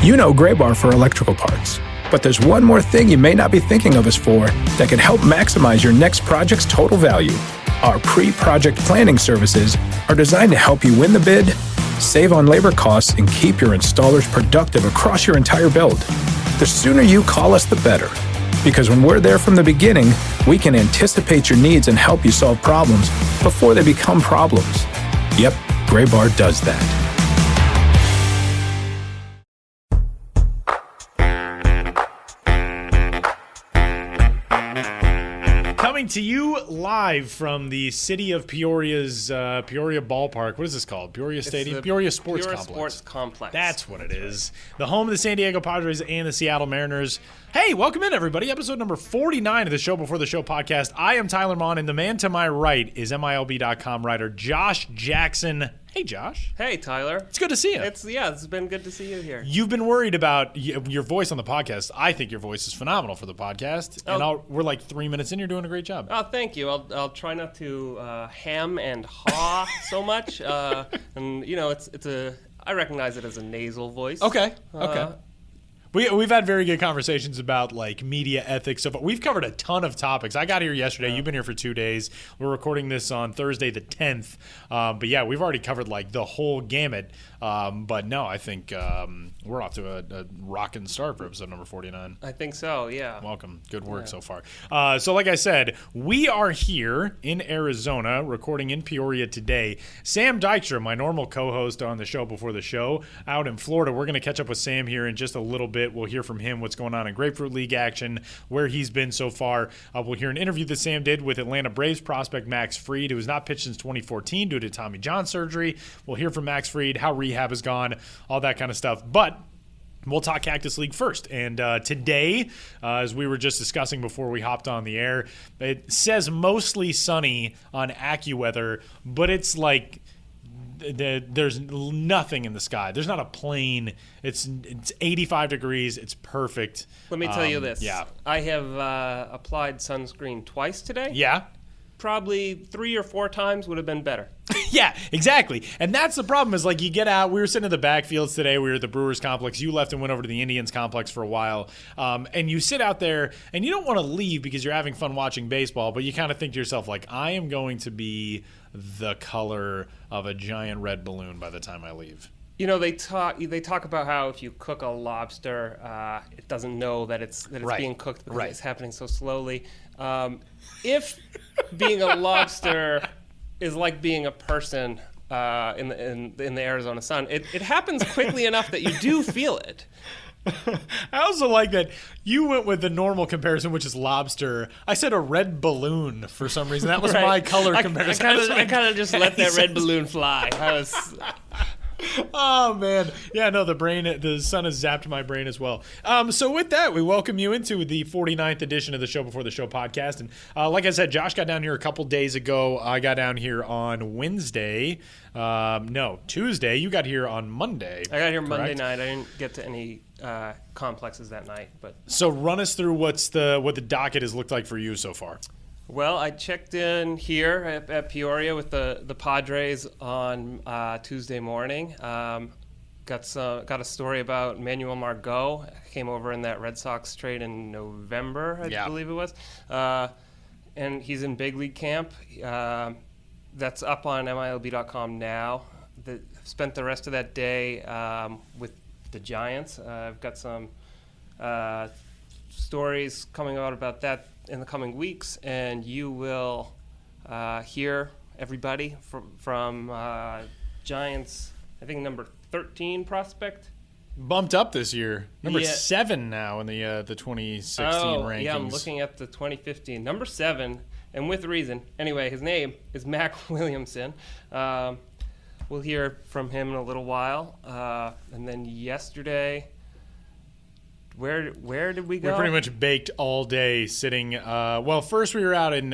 You know Gray Bar for electrical parts, but there's one more thing you may not be thinking of us for that can help maximize your next project's total value. Our pre-project planning services are designed to help you win the bid, save on labor costs, and keep your installers productive across your entire build. The sooner you call us, the better. Because when we're there from the beginning, we can anticipate your needs and help you solve problems before they become problems. Yep, Gray Bar does that. Coming to you live from the city of Peoria's Peoria Ballpark. What is this called? Peoria Stadium? Peoria Sports Complex. That's what it is. The home of the San Diego Padres and the Seattle Mariners. Hey, welcome in, everybody. Episode number 49 of the Show Before the Show podcast. I am Tyler Maun, and the man to my right is MILB.com writer Josh Jackson. Hey, Josh. Hey, Tyler. It's good to see you. It's been good to see you here. You've been worried about your voice on the podcast. I think your voice is phenomenal for the podcast. And we're like 3 minutes in. You're doing a great job. Oh, thank you. I'll try not to ham and haw so much. And you know, I recognize it as a nasal voice. Okay. We've had very good conversations about like media ethics. So we've covered a ton of topics. I got here yesterday. You've been here for 2 days. We're recording this on Thursday the 10th. But yeah, we've already covered like the whole gamut. But no, I think we're off to a rocking start for episode number 49. I think so, yeah. Welcome. Good work so far. So like I said, we are here in Arizona recording in Peoria today. Sam Dykstra, my normal co-host on the Show Before the Show, out in Florida. We're going to catch up with Sam here in just a little bit. We'll hear from him what's going on in Grapefruit League action, where he's been so far. We'll hear an interview that Sam did with Atlanta Braves prospect Max Fried, who has not pitched since 2014 due to Tommy John surgery. We'll hear from Max Fried, how rehab has gone, all that kind of stuff. But we'll talk Cactus League first. And today, as we were just discussing before we hopped on the air, it says mostly sunny on AccuWeather, but it's like there's nothing in the sky. There's not a plane. It's 85 degrees. It's perfect. Let me tell you this. Yeah. I have applied sunscreen twice today. Yeah. Probably 3 or 4 times would have been better. Yeah, exactly. And that's the problem is like you get out. We were sitting in the backfields today. We were at the Brewers complex. You left and went over to the Indians complex for a while. And you sit out there and you don't want to leave because you're having fun watching baseball, but you kind of think to yourself like, I am going to be the color of a giant red balloon by the time I leave. You know, they talk about how if you cook a lobster, it doesn't know that it's being cooked because it's happening so slowly. If being a lobster is like being a person in the Arizona sun, it happens quickly enough that you do feel it. I also like that you went with the normal comparison, which is lobster. I said a red balloon for some reason. That was my color comparison. I kind of just let that red balloon fly. Oh, man. Yeah, no, the sun has zapped my brain as well. So with that, we welcome you into the 49th edition of the Show Before the Show podcast. And like I said, Josh got down here a couple days ago. I got down here on Wednesday. Tuesday. You got here on Monday. I got here Monday night. I didn't get to any complexes that night. So run us through what the docket has looked like for you so far. Well, I checked in here at Peoria with the Padres on Tuesday morning. Got a story about Manuel Margot. Came over in that Red Sox trade in November, I believe it was. And he's in big league camp. That's up on MILB.com now. Spent the rest of that day with the Giants. I've got some stories coming out about that in the coming weeks, and you will hear everybody from Giants, I think number 13 prospect. Bumped up this year. Number 7 now in the 2016 rankings. Yeah, I'm looking at the 2015. Number 7, and with reason. Anyway, his name is Mac Williamson. We'll hear from him in a little while. And then yesterday, where did we go? We pretty much baked all day sitting. Well, first we were out in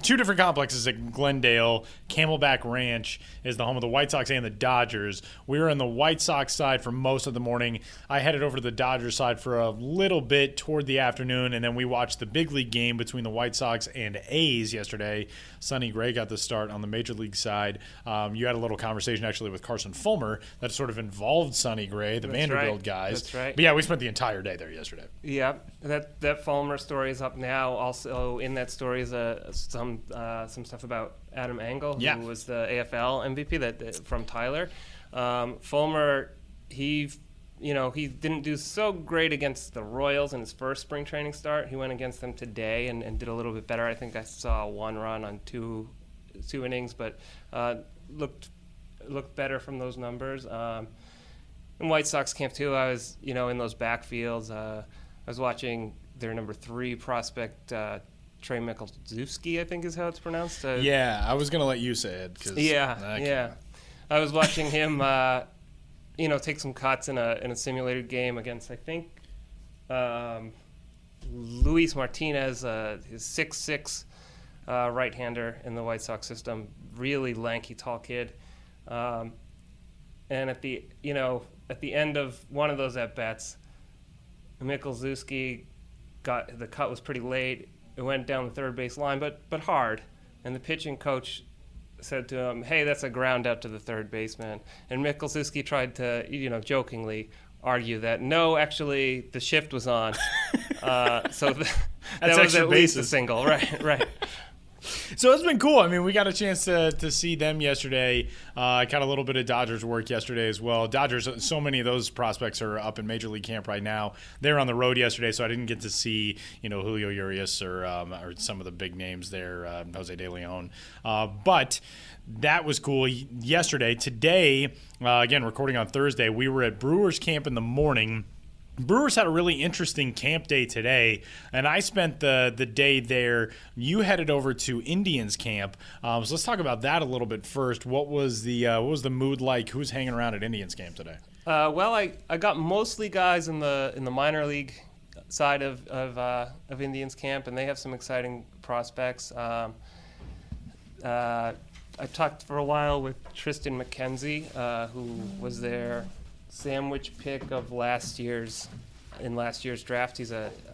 two different complexes at Glendale. Camelback Ranch is the home of the White Sox and the Dodgers. We were on the White Sox side for most of the morning. I headed over to the Dodgers side for a little bit toward the afternoon, and then we watched the big league game between the White Sox and A's yesterday. Sonny Gray got the start on the Major League side. You had a little conversation actually with Carson Fulmer that sort of involved Sonny Gray, the Vanderbilt guys. That's right. But yeah, we spent the entire day there yesterday. Yeah, that Fulmer story is up now. Also in that story is some stuff about Adam Engel, who was the AFL MVP from Tyler. Fulmer, he didn't do so great against the Royals in his first spring training start. He went against them today and did a little bit better. I think I saw one run on two innings, but looked better from those numbers. In White Sox camp too, I was in those backfields. I was watching their number 3 prospect, Trey Michalczewski, I think is how it's pronounced. I was gonna let you say it. I was watching him, take some cuts in a simulated game against, I think, Luis Martinez, his 6'6" right-hander in the White Sox system. Really lanky, tall kid. And at the end of one of those at-bats, Michalczewski the cut was pretty late. It went down the third base line, but hard. And the pitching coach said to him, "Hey, that's a ground out to the third baseman." And Michalczewski tried to, jokingly argue that no, actually the shift was on. So that was at least a single, right. So it's been cool. I mean, we got a chance to see them yesterday. I got a little bit of Dodgers work yesterday as well. Dodgers, so many of those prospects are up in Major League camp right now. They were on the road yesterday, so I didn't get to see, Julio Urias or some of the big names there, Jose De Leon. But that was cool yesterday. Today, again, recording on Thursday, we were at Brewers camp in the morning. Brewers had a really interesting camp day today, and I spent the day there. You headed over to Indians camp, so let's talk about that a little bit first. What was the mood like? Who's hanging around at Indians camp today? Well, I got mostly guys in the minor league side of Indians camp, and they have some exciting prospects. I talked for a while with Tristan McKenzie, who was their sandwich pick of last year's draft.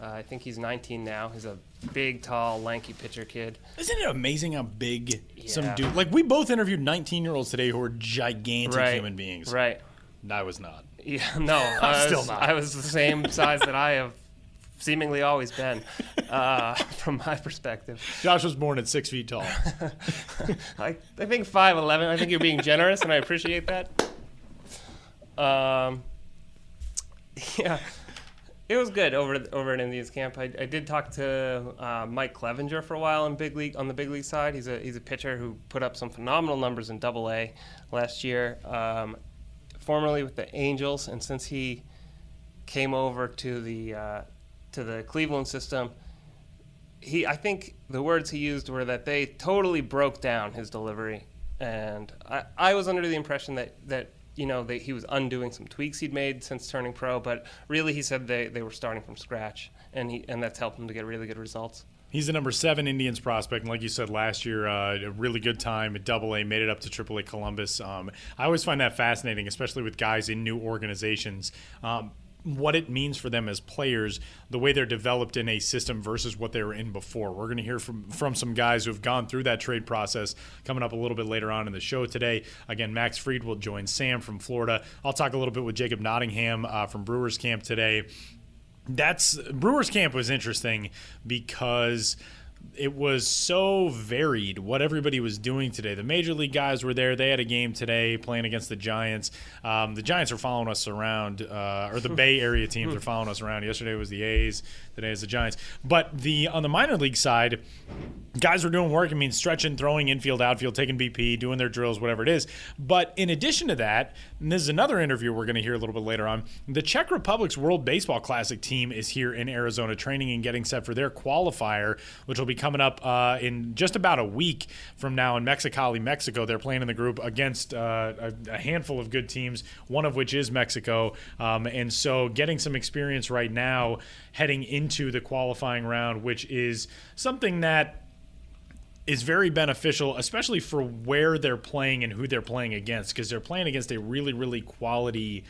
I think he's 19 now. He's a big, tall, lanky pitcher kid. Isn't it amazing how big some dude? Like, we both interviewed 19-year-olds today who were gigantic human beings. Right. I was not. Yeah, no. I'm still not. I was the same size that I have seemingly always been, from my perspective. Josh was born at 6 feet tall. I think 5'11". I think you're being generous, and I appreciate that. It was good over at Indians camp. I did talk to Mike Clevenger for a while on the big league side. He's a pitcher who put up some phenomenal numbers in Double-A last year, formerly with the Angels, and since he came over to the Cleveland system, I think the words he used were that they totally broke down his delivery, and I was under the impression that he was undoing some tweaks he'd made since turning pro, but really he said they were starting from scratch, and that's helped him to get really good results. He's the number 7 Indians prospect, and like you said last year, a really good time at Double-A, made it up to Triple-A Columbus. I always find that fascinating, especially with guys in new organizations. What it means for them as players, the way they're developed in a system versus what they were in before. We're going to hear from some guys who have gone through that trade process coming up a little bit later on in the show today. Again, Max Fried will join Sam from Florida. I'll talk a little bit with Jacob Nottingham from Brewers camp today. Brewers camp was interesting because it was so varied what everybody was doing today. The major league guys were there. They had a game today playing against the Giants. The Giants are following us around, or the Bay Area teams are following us around. Yesterday was the A's. Today is the Giants. But on the minor league side, guys were doing work. I mean, stretching, throwing, infield, outfield, taking BP, doing their drills, whatever it is. But in addition to that, and this is another interview we're going to hear a little bit later on, the Czech Republic's World Baseball Classic team is here in Arizona training and getting set for their qualifier, which will be be coming up in just about a week from now in Mexicali, Mexico. They're playing in the group against a handful of good teams, one of which is Mexico. And so getting some experience right now heading into the qualifying round, which is something that is very beneficial, especially for where they're playing and who they're playing against, because they're playing against a really, really quality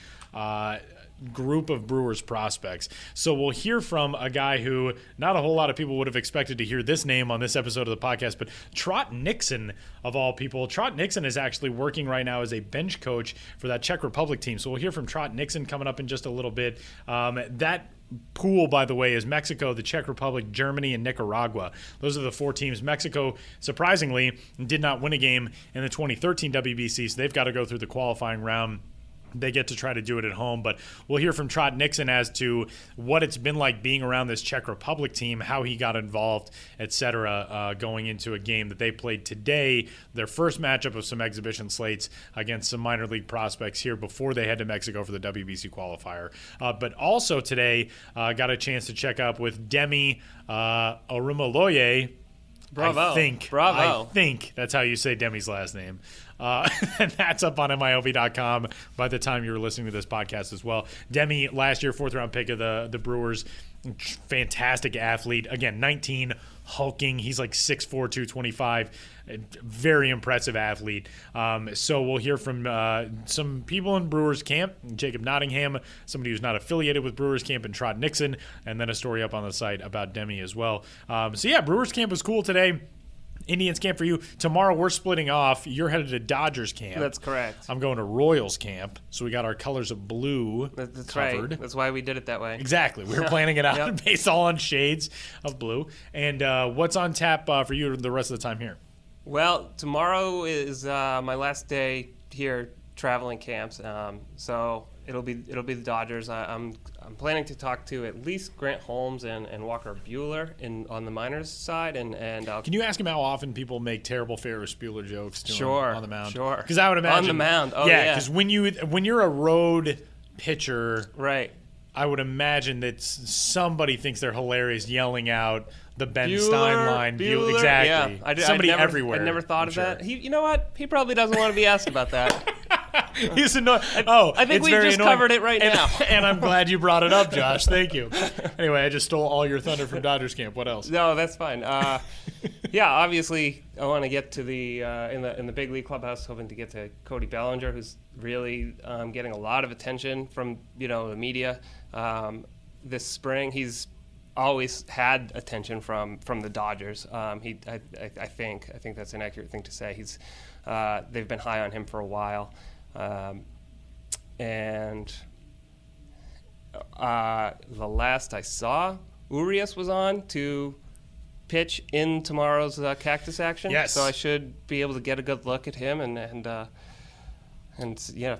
group of Brewers prospects. So we'll hear from a guy who not a whole lot of people would have expected to hear this name on this episode of the podcast, but Trot Nixon, of all people. Trot Nixon is actually working right now as a bench coach for that Czech Republic team. So we'll hear from Trot Nixon coming up in just a little bit. That pool, by the way, is Mexico, the Czech Republic, Germany, and Nicaragua. Those are the 4 teams. Mexico, surprisingly, did not win a game in the 2013 WBC, so they've got to go through the qualifying round. They get to try to do it at home, but we'll hear from Trot Nixon as to what it's been like being around this Czech Republic team, how he got involved, etc., going into a game that they played today, their first matchup of some exhibition slates against some minor league prospects here before they head to Mexico for the WBC qualifier. But also today, got a chance to check up with Demi Orumaloye. Bravo. I think that's how you say Demi's last name. And that's up on MILB.com by the time you're listening to this podcast as well. Demi, last year, 4th-round pick of the Brewers. Fantastic athlete. Again, 19, hulking. He's like 6'4", 225. Very impressive athlete. So we'll hear from some people in Brewers camp, Jacob Nottingham, somebody who's not affiliated with Brewers camp, and Trot Nixon, and then a story up on the site about Demi as well. So yeah, Brewers camp was cool today. Indians camp for you. Tomorrow we're splitting off. You're headed to Dodgers camp. That's correct. I'm going to Royals camp. So we got our colors of blue That's covered. Right. That's why we did it that way. Exactly. We were planning it out based all on shades of blue. And what's on tap for you the rest of the time here? Well, tomorrow is my last day here traveling camps. So it'll be the Dodgers. I'm planning to talk to at least Grant Holmes and Walker Buehler on the minors side, and can you ask him how often people make terrible Ferris Bueller jokes to him on the mound? Sure. Because I would imagine on the mound. Oh yeah. Because when you're a road pitcher, right, I would imagine that somebody thinks they're hilarious yelling out the Ben Stein line. Buehler. Exactly. Yeah. Somebody everywhere. I'd never thought of that. You know what? He probably doesn't want to be asked about that. He's annoying. I think we just covered it right now. And I'm glad you brought it up, Josh. Thank you. Anyway, I just stole all your thunder from Dodgers camp. What else? No, that's fine. Yeah, obviously, I want to get to the in the big league clubhouse, hoping to get to Cody Bellinger, who's really getting a lot of attention from the media this spring. He's always had attention from the Dodgers. I think that's an accurate thing to say. They've been high on him for a while. And the last I saw, Urias was on to pitch in tomorrow's Cactus action. Yes. So I should be able to get a good look at him, and yeah,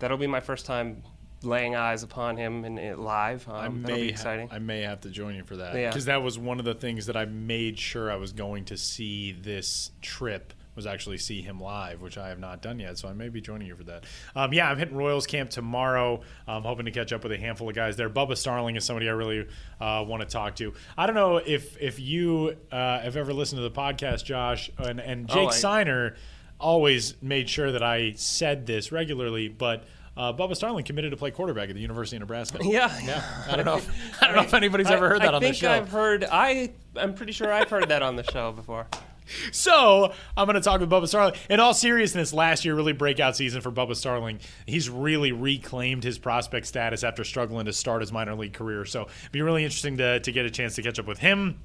that'll be my first time laying eyes upon him live. That'll be exciting. I may have to join you for that, Yeah. because that was one of the things that I made sure I was going to see this trip, was actually see him live, which I have not done yet, so I may be joining you for that. Yeah, I'm hitting Royals camp tomorrow. I'm hoping to catch up with a handful of guys there. Bubba Starling is somebody I really want to talk to. I don't know if you have ever listened to the podcast, Josh, and Jake Seiner always made sure that I said this regularly, but Bubba Starling committed to play quarterback at the University of Nebraska. Yeah. I don't know if anybody's ever heard that on the show. I'm pretty sure I've heard that on the show before. So I'm going to talk with Bubba Starling. In all seriousness, last year, really breakout season for Bubba Starling. He's really reclaimed his prospect status after struggling to start his minor league career. So it'd be really interesting to get a chance to catch up with him.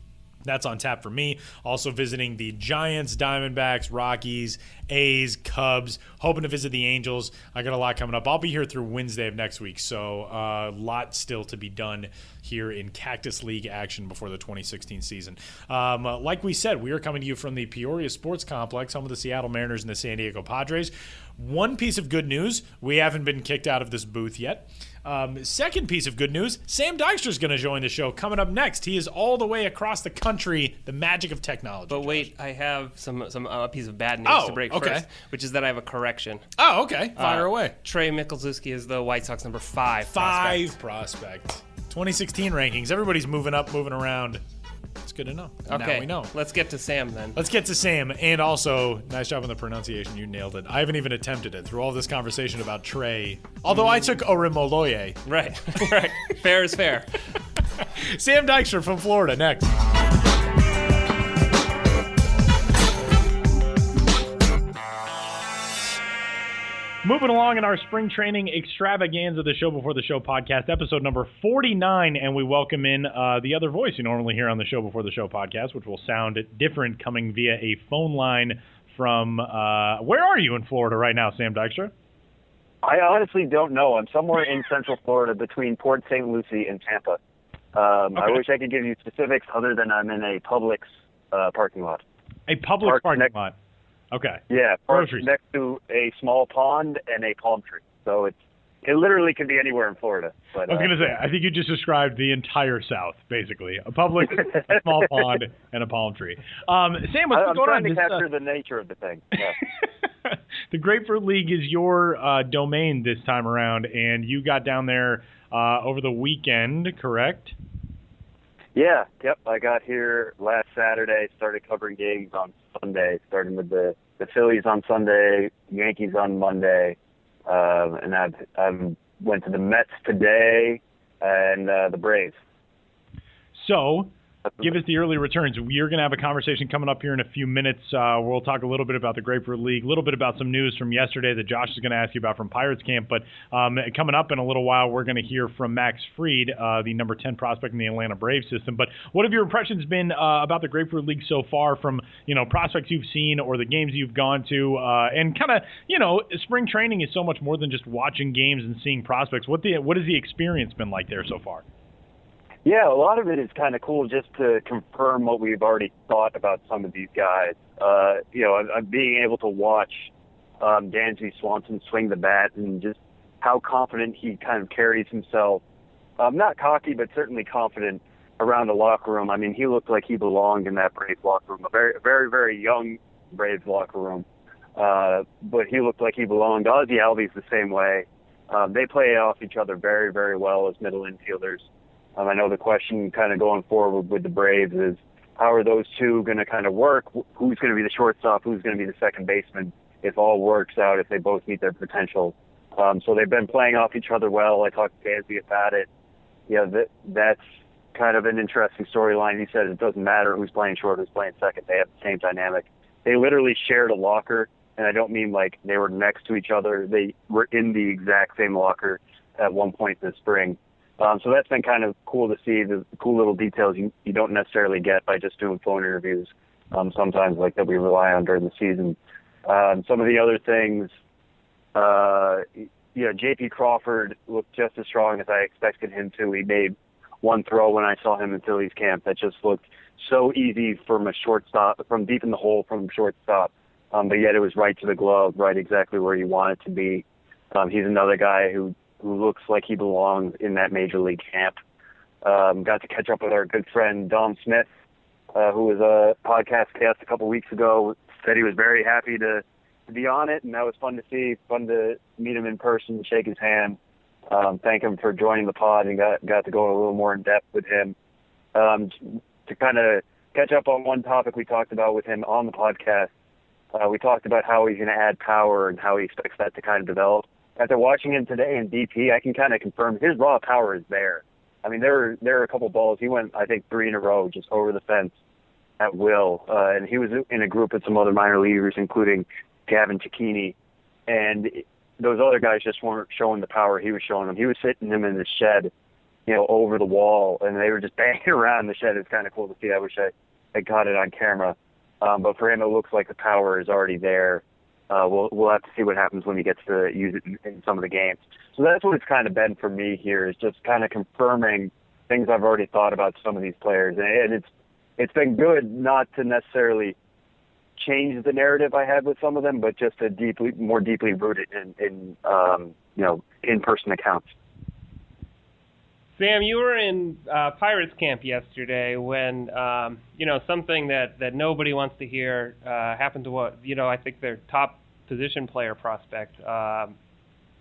That's on tap for me. Also visiting the Giants, Diamondbacks, Rockies, A's, Cubs. Hoping to visit the Angels. I got a lot coming up. I'll be here through Wednesday of next week, so a lot still to be done here in Cactus League action before the 2016 season. Like we said, we are coming to you from the Peoria Sports Complex, home of the Seattle Mariners and the San Diego Padres. One piece of good news, we haven't been kicked out of this booth yet. Second piece of good news, Sam Dykstra is going to join the show coming up next. He is all the way across the country, the magic of technology. But wait, I have some piece of bad news to break first, which is that I have a correction. Oh, okay. Fire away. Trey Michalczewski is the White Sox number 5 prospect. 2016 rankings. Everybody's moving up, moving around. It's good. good to know. Okay, Now we know. let's get to Sam then. Let's get to Sam. And also, nice job on the pronunciation. You nailed it. I haven't even attempted it through all this conversation about Trey. Although I took Orimoloye. Right, right. Fair is fair. Sam Dykstra from Florida, next. Moving along in our spring training extravaganza, the Show Before the Show podcast, episode number 49, and we welcome in the other voice you normally hear on the Show Before the Show podcast, which will sound different coming via a phone line from, where are you in Florida right now, Sam Dykstra? I honestly don't know. I'm somewhere in Central Florida between Port St. Lucie and Tampa. Okay. I wish I could give you specifics other than I'm in a Publix parking lot. A Publix parking lot? Okay. Yeah, next to a small pond and a palm tree. So it literally could be anywhere in Florida. But, I was going to say, I think you just described the entire South, basically. A Publix, a small pond, and a palm tree. Sam, what's going on? I'm trying to capture the nature of the thing. Yeah. The Grapefruit League is your domain this time around, and you got down there over the weekend, correct? Yeah, yep. I got here last Saturday, started covering games on Sunday, starting with the Phillies on Sunday, Yankees on Monday, and I've went to the Mets today and the Braves. So, give us the early returns. We're going to have a conversation coming up here in a few minutes. We'll talk a little bit about the Grapefruit League, a little bit about some news from yesterday that Josh is going to ask you about from Pirates camp. But coming up in a little while, we're going to hear from Max Fried, the number 10 prospect in the Atlanta Braves system. But what have your impressions been about the Grapefruit League so far from, prospects you've seen or the games you've gone to? And kind of, spring training is so much more than just watching games and seeing prospects. What has the experience been like there so far? Yeah, a lot of it is kind of cool just to confirm what we've already thought about some of these guys. I'm being able to watch Dansby Swanson swing the bat and just how confident he kind of carries himself. Not cocky, but certainly confident around the locker room. I mean, he looked like he belonged in that Braves locker room, a very, very, very young Braves locker room. But he looked like he belonged. Ozzie Albies the same way. They play off each other very, very well as middle infielders. I know the question kind of going forward with the Braves is how are those two going to kind of work? Who's going to be the shortstop? Who's going to be the second baseman? If all works out, if they both meet their potential. So they've been playing off each other well. I talked to Dansby about it. Yeah, that's kind of an interesting storyline. He said it doesn't matter who's playing short, who's playing second. They have the same dynamic. They literally shared a locker, and I don't mean like they were next to each other. They were in the exact same locker at one point this spring. So that's been kind of cool to see, the cool little details you don't necessarily get by just doing phone interviews sometimes like that we rely on during the season. Some of the other things, J.P. Crawford looked just as strong as I expected him to. He made one throw when I saw him in Phillies camp that just looked so easy from a shortstop, from deep in the hole from shortstop, but yet it was right to the glove, right exactly where you want it to be. He's another guy who looks like he belongs in that major league camp. Got to catch up with our good friend Dom Smith, who was a podcast guest a couple weeks ago. Said he was very happy to be on it, and that was fun to see. Fun to meet him in person, shake his hand, thank him for joining the pod, and got to go a little more in depth with him. To kind of catch up on one topic we talked about with him on the podcast, we talked about how he's going to add power and how he expects that to kind of develop. After watching him today in DP, I can kind of confirm his raw power is there. I mean, there are a couple balls. He went, I think, 3 in a row just over the fence at will. And he was in a group with some other minor leaguers, including Gavin Cicchini. And those other guys just weren't showing the power he was showing them. He was sitting them in the shed, over the wall, and they were just banging around the shed. It's kind of cool to see. I wish I got it on camera. But for him, it looks like the power is already there. We'll have to see what happens when he gets to use it in some of the games. So that's what it's kind of been for me here, is just kind of confirming things I've already thought about some of these players. And it's been good not to necessarily change the narrative I had with some of them, but just to more deeply rooted in in-person accounts. Sam, you were in Pirates camp yesterday when, something that nobody wants to hear happened to I think their top position player prospect.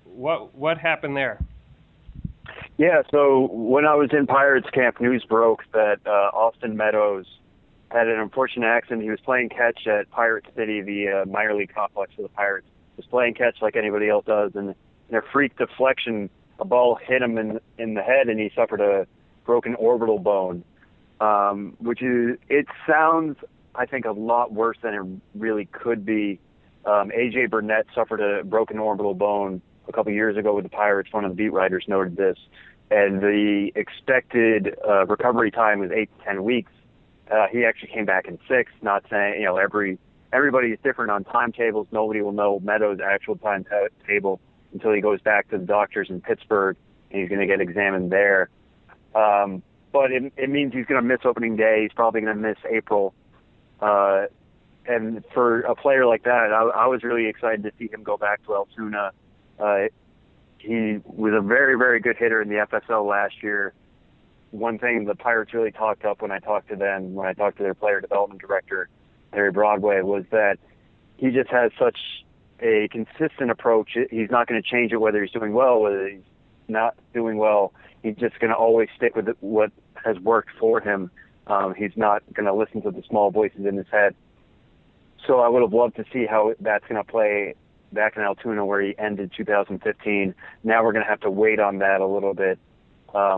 What happened there? Yeah, so when I was in Pirates camp, news broke that Austin Meadows had an unfortunate accident. He was playing catch at Pirate City, the minor league complex for the Pirates. He was playing catch like anybody else does, and in a freak deflection, a ball hit him in the head, and he suffered a broken orbital bone, it sounds, I think, a lot worse than it really could be. A.J. Burnett suffered a broken orbital bone a couple years ago with the Pirates. One of the beat writers noted this, and the expected recovery time was 8 to 10 weeks. He actually came back in 6. Not saying, everybody is different on timetables. Nobody will know Meadows' actual timetable until he goes back to the doctors in Pittsburgh and he's going to get examined there. But it means he's going to miss opening day. He's probably going to miss April. And for a player like that, I was really excited to see him go back to Altoona. He was a very, very good hitter in the FSL last year. One thing the Pirates really talked up when I talked to their player development director, Larry Broadway, was that he just has such a consistent approach. He's not going to change it whether he's doing well, whether he's not doing well. He's just going to always stick with what has worked for him. He's not going to listen to the small voices in his head. So I would have loved to see how that's going to play back in Altoona where he ended 2015. Now we're going to have to wait on that a little bit,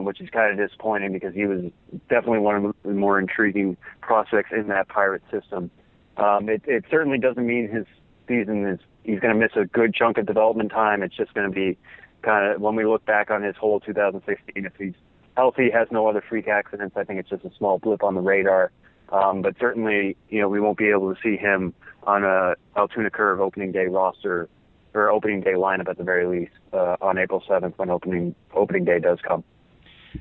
which is kind of disappointing because he was definitely one of the more intriguing prospects in that Pirate system. It certainly doesn't mean his season he's going to miss a good chunk of development time. It's just going to be kind of, when we look back on his whole 2016, if he's healthy, has no other freak accidents, I think it's just a small blip on the radar. But certainly, we won't be able to see him on a Altoona Curve opening day roster or opening day lineup at the very least on April 7th when opening day does come.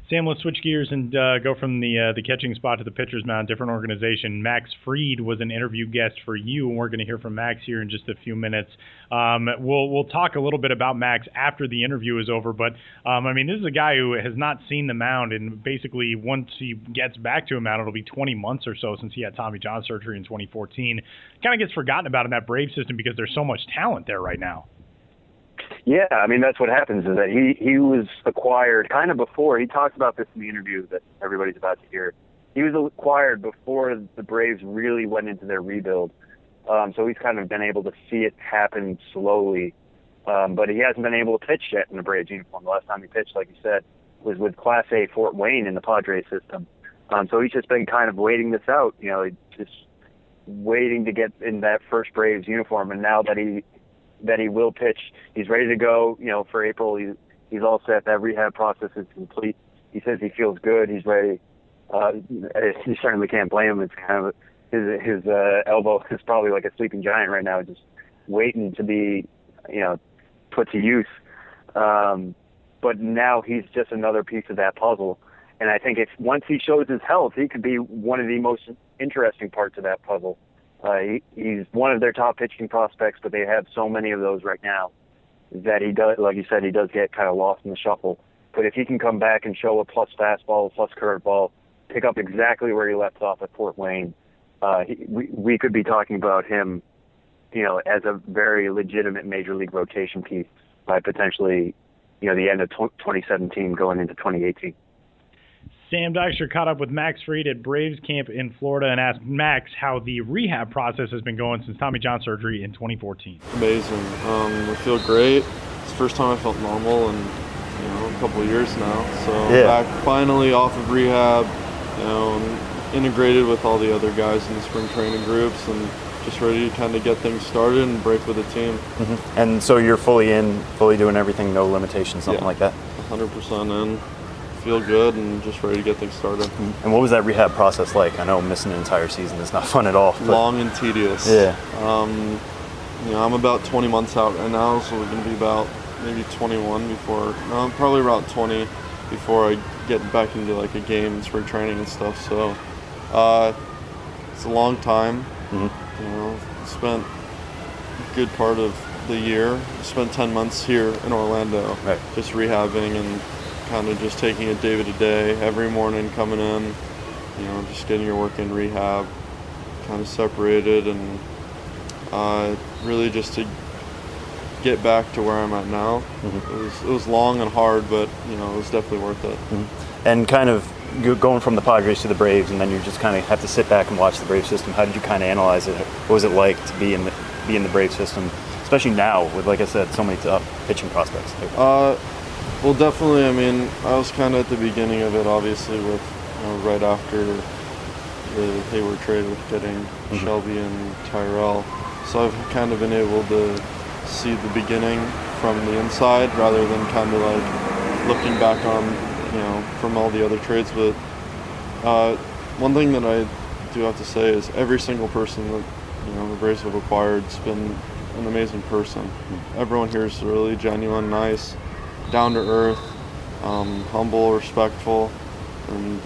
Sam, let's switch gears and go from the catching spot to the pitcher's mound, different organization. Max Fried was an interview guest for you, and we're going to hear from Max here in just a few minutes. We'll talk a little bit about Max after the interview is over, but this is a guy who has not seen the mound, and basically once he gets back to a mound, it'll be 20 months or so since he had Tommy John surgery in 2014. Kind of gets forgotten about in that Brave system because there's so much talent there right now. Yeah, that's what happens is that he was acquired kind of before. He talked about this in the interview that everybody's about to hear. He was acquired before the Braves really went into their rebuild. So he's kind of been able to see it happen slowly. But he hasn't been able to pitch yet in the Braves uniform. The last time he pitched, like you said, was with Class A Fort Wayne in the Padres system. So he's just been kind of waiting this out, just waiting to get in that first Braves uniform. And now that he will pitch, he's ready to go, for April. He's all set. That rehab process is complete. He says he feels good. He's ready. You certainly can't blame him. It's kind of his elbow is probably like a sleeping giant right now, just waiting to be, put to use. But now he's just another piece of that puzzle. And I think once he shows his health, he could be one of the most interesting parts of that puzzle. He's one of their top pitching prospects, but they have so many of those right now that he does, like you said, he does get kind of lost in the shuffle. But if he can come back and show a plus fastball, plus curveball, pick up exactly where he left off at Fort Wayne, we could be talking about him, as a very legitimate major league rotation piece by potentially, the end of 2017 going into 2018. Sam Dykstra caught up with Max Fried at Braves camp in Florida and asked Max how the rehab process has been going since Tommy John surgery in 2014. Amazing. I feel great. It's the first time I felt normal in a couple of years now. So back finally off of rehab, integrated with all the other guys in the spring training groups and just ready to kind of get things started and break with the team. Mm-hmm. And so you're fully doing everything, no limitations, something like that? 100% in. Feel good and just ready to get things started. And what was that rehab process like? I know missing an entire season is not fun at all. Long and tedious. Yeah. I'm about 20 months out right now, so we're going to be about maybe 21 probably about 20 before I get back into like a game and spring training and stuff. So it's a long time. Mm-hmm. Spent a good part of the year. Spent 10 months here in Orlando, just rehabbing and kind of just taking it day to day, every morning coming in, just getting your work in rehab, kind of separated, and really just to get back to where I'm at now. Mm-hmm. It was long and hard, but it was definitely worth it. Mm-hmm. And kind of going from the Padres to the Braves, and then you just kind of have to sit back and watch the Braves system. How did you kind of analyze it? What was it like to be in the Braves system, especially now with, like I said, so many pitching prospects? Well, definitely. I mean, I was kind of at the beginning of it, obviously, with right after the Hayward trade with getting Shelby and Tyrell. So I've kind of been able to see the beginning from the inside rather than kind of like looking back on, from all the other trades. But one thing that I do have to say is every single person that the Braves have acquired has been an amazing person. Everyone here is really genuine, nice, down to earth, humble, respectful, and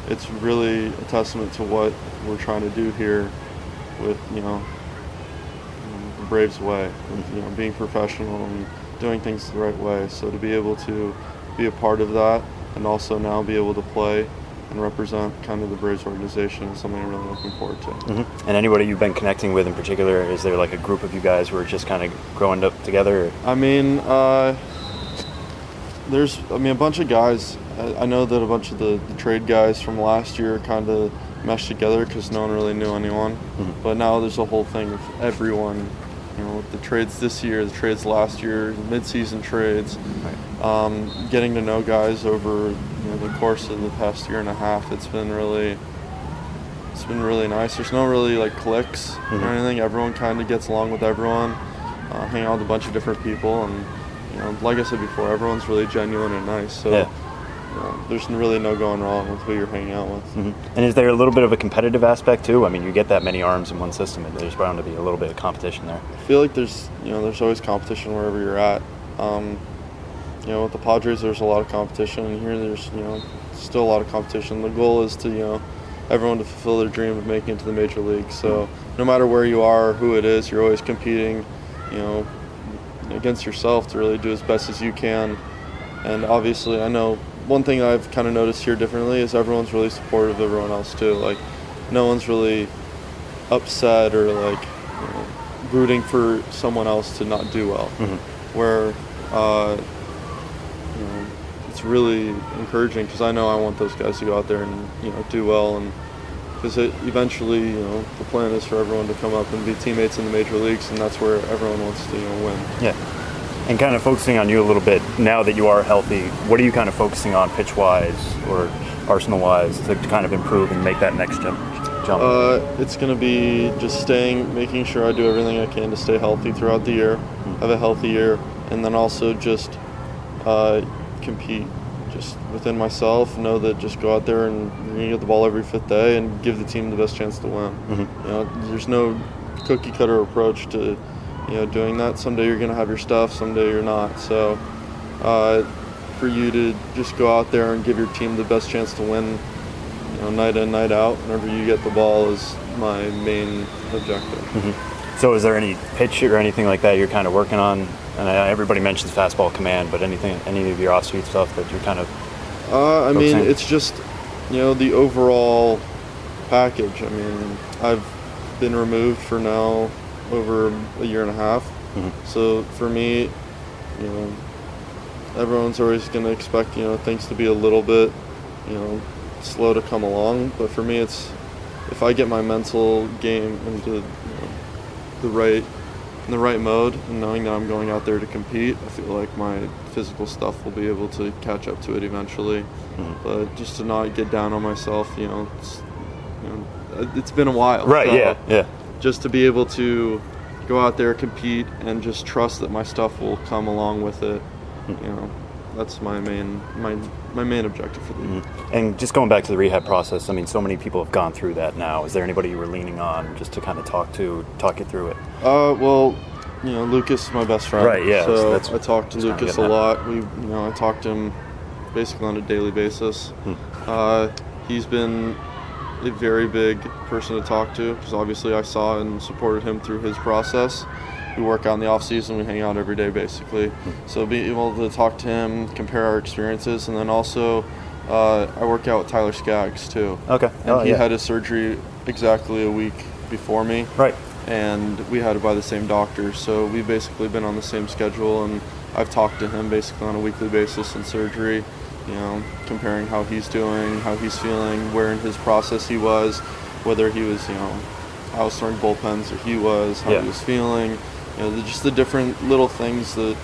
it's really a testament to what we're trying to do here with the Braves way, and, being professional and doing things the right way. So to be able to be a part of that and also now be able to play and represent kind of the Braves organization is something I'm really looking forward to. And anybody you've been connecting with in particular, is there like a group of you guys who are just kind of growing up together? Or? I mean, there's a bunch of guys. I know that a bunch of the trade guys from last year kind of meshed together because no one really knew anyone. But now there's a whole thing of everyone, with the trades this year, the trades last year, the mid-season trades, getting to know guys over the course of the past year and a half. It's been really nice. There's no really like cliques or anything. Everyone kind of gets along with everyone, hang out with a bunch of different people, and like I said before, everyone's really genuine and nice. So there's really no going wrong with who you're hanging out with. And is there a little bit of a competitive aspect too? I mean, you get that many arms in one system, and there's bound to be a little bit of competition there. I feel like there's always competition wherever you're at. With the Padres, there's a lot of competition, and here there's still a lot of competition. The goal is to everyone to fulfill their dream of making it to the major league. So no matter where you are or who it is, you're always competing against yourself to really do as best as you can. And obviously, I know one thing I've kind of noticed here differently is everyone's really supportive of everyone else too. Like, no one's really upset or like rooting for someone else to not do well. Where it's really encouraging because I know I want those guys to go out there and do well, and because eventually the plan is for everyone to come up and be teammates in the major leagues, and that's where everyone wants to win. Yeah. And kind of focusing on you a little bit, now that you are healthy, what are you kind of focusing on pitch-wise or arsenal-wise to kind of improve and make that next jump? It's going to be just making sure I do everything I can to stay healthy throughout the year, have a healthy year, and then also just compete just within myself, know that just go out there and you're going to get the ball every fifth day and give the team the best chance to win. There's no cookie-cutter approach to doing that. Someday you're going to have your stuff, someday you're not. So for you to just go out there and give your team the best chance to win, night in, night out, whenever you get the ball is my main objective. So is there any pitch or anything like that you're kind of working on? And everybody mentions fastball command, but any of your off-speed stuff that you're kind of it's just, the overall package. I mean, I've been removed for now over a year and a half. So for me, everyone's always going to expect, things to be a little bit, slow to come along. But for me, it's if I get my mental game into the right mode and knowing that I'm going out there to compete, I feel like my physical stuff will be able to catch up to it eventually. But just to not get down on myself, it's been a while. Right, so yeah. Just to be able to go out there, compete, and just trust that my stuff will come along with it, that's my main objective for the year. And just going back to the rehab process, I mean, so many people have gone through that now. Is there anybody you were leaning on just to kind of talk you through it? Well, Lucas is my best friend. Right, yeah. So I talk to Lucas a lot. I talk to him basically on a daily basis. He's been a very big person to talk to because obviously I saw and supported him through his process. We work out in the off season, we hang out every day basically. So being able to talk to him, compare our experiences, and then also I work out with Tyler Skaggs too. Okay. And he had his surgery exactly a week before me. Right. And we had it by the same doctor, so we've basically been on the same schedule, and I've talked to him basically on a weekly basis in surgery. comparing how he's doing, how he's feeling, where in his process he was, whether he was, I was throwing bullpens or he was, how he was feeling, just the different little things that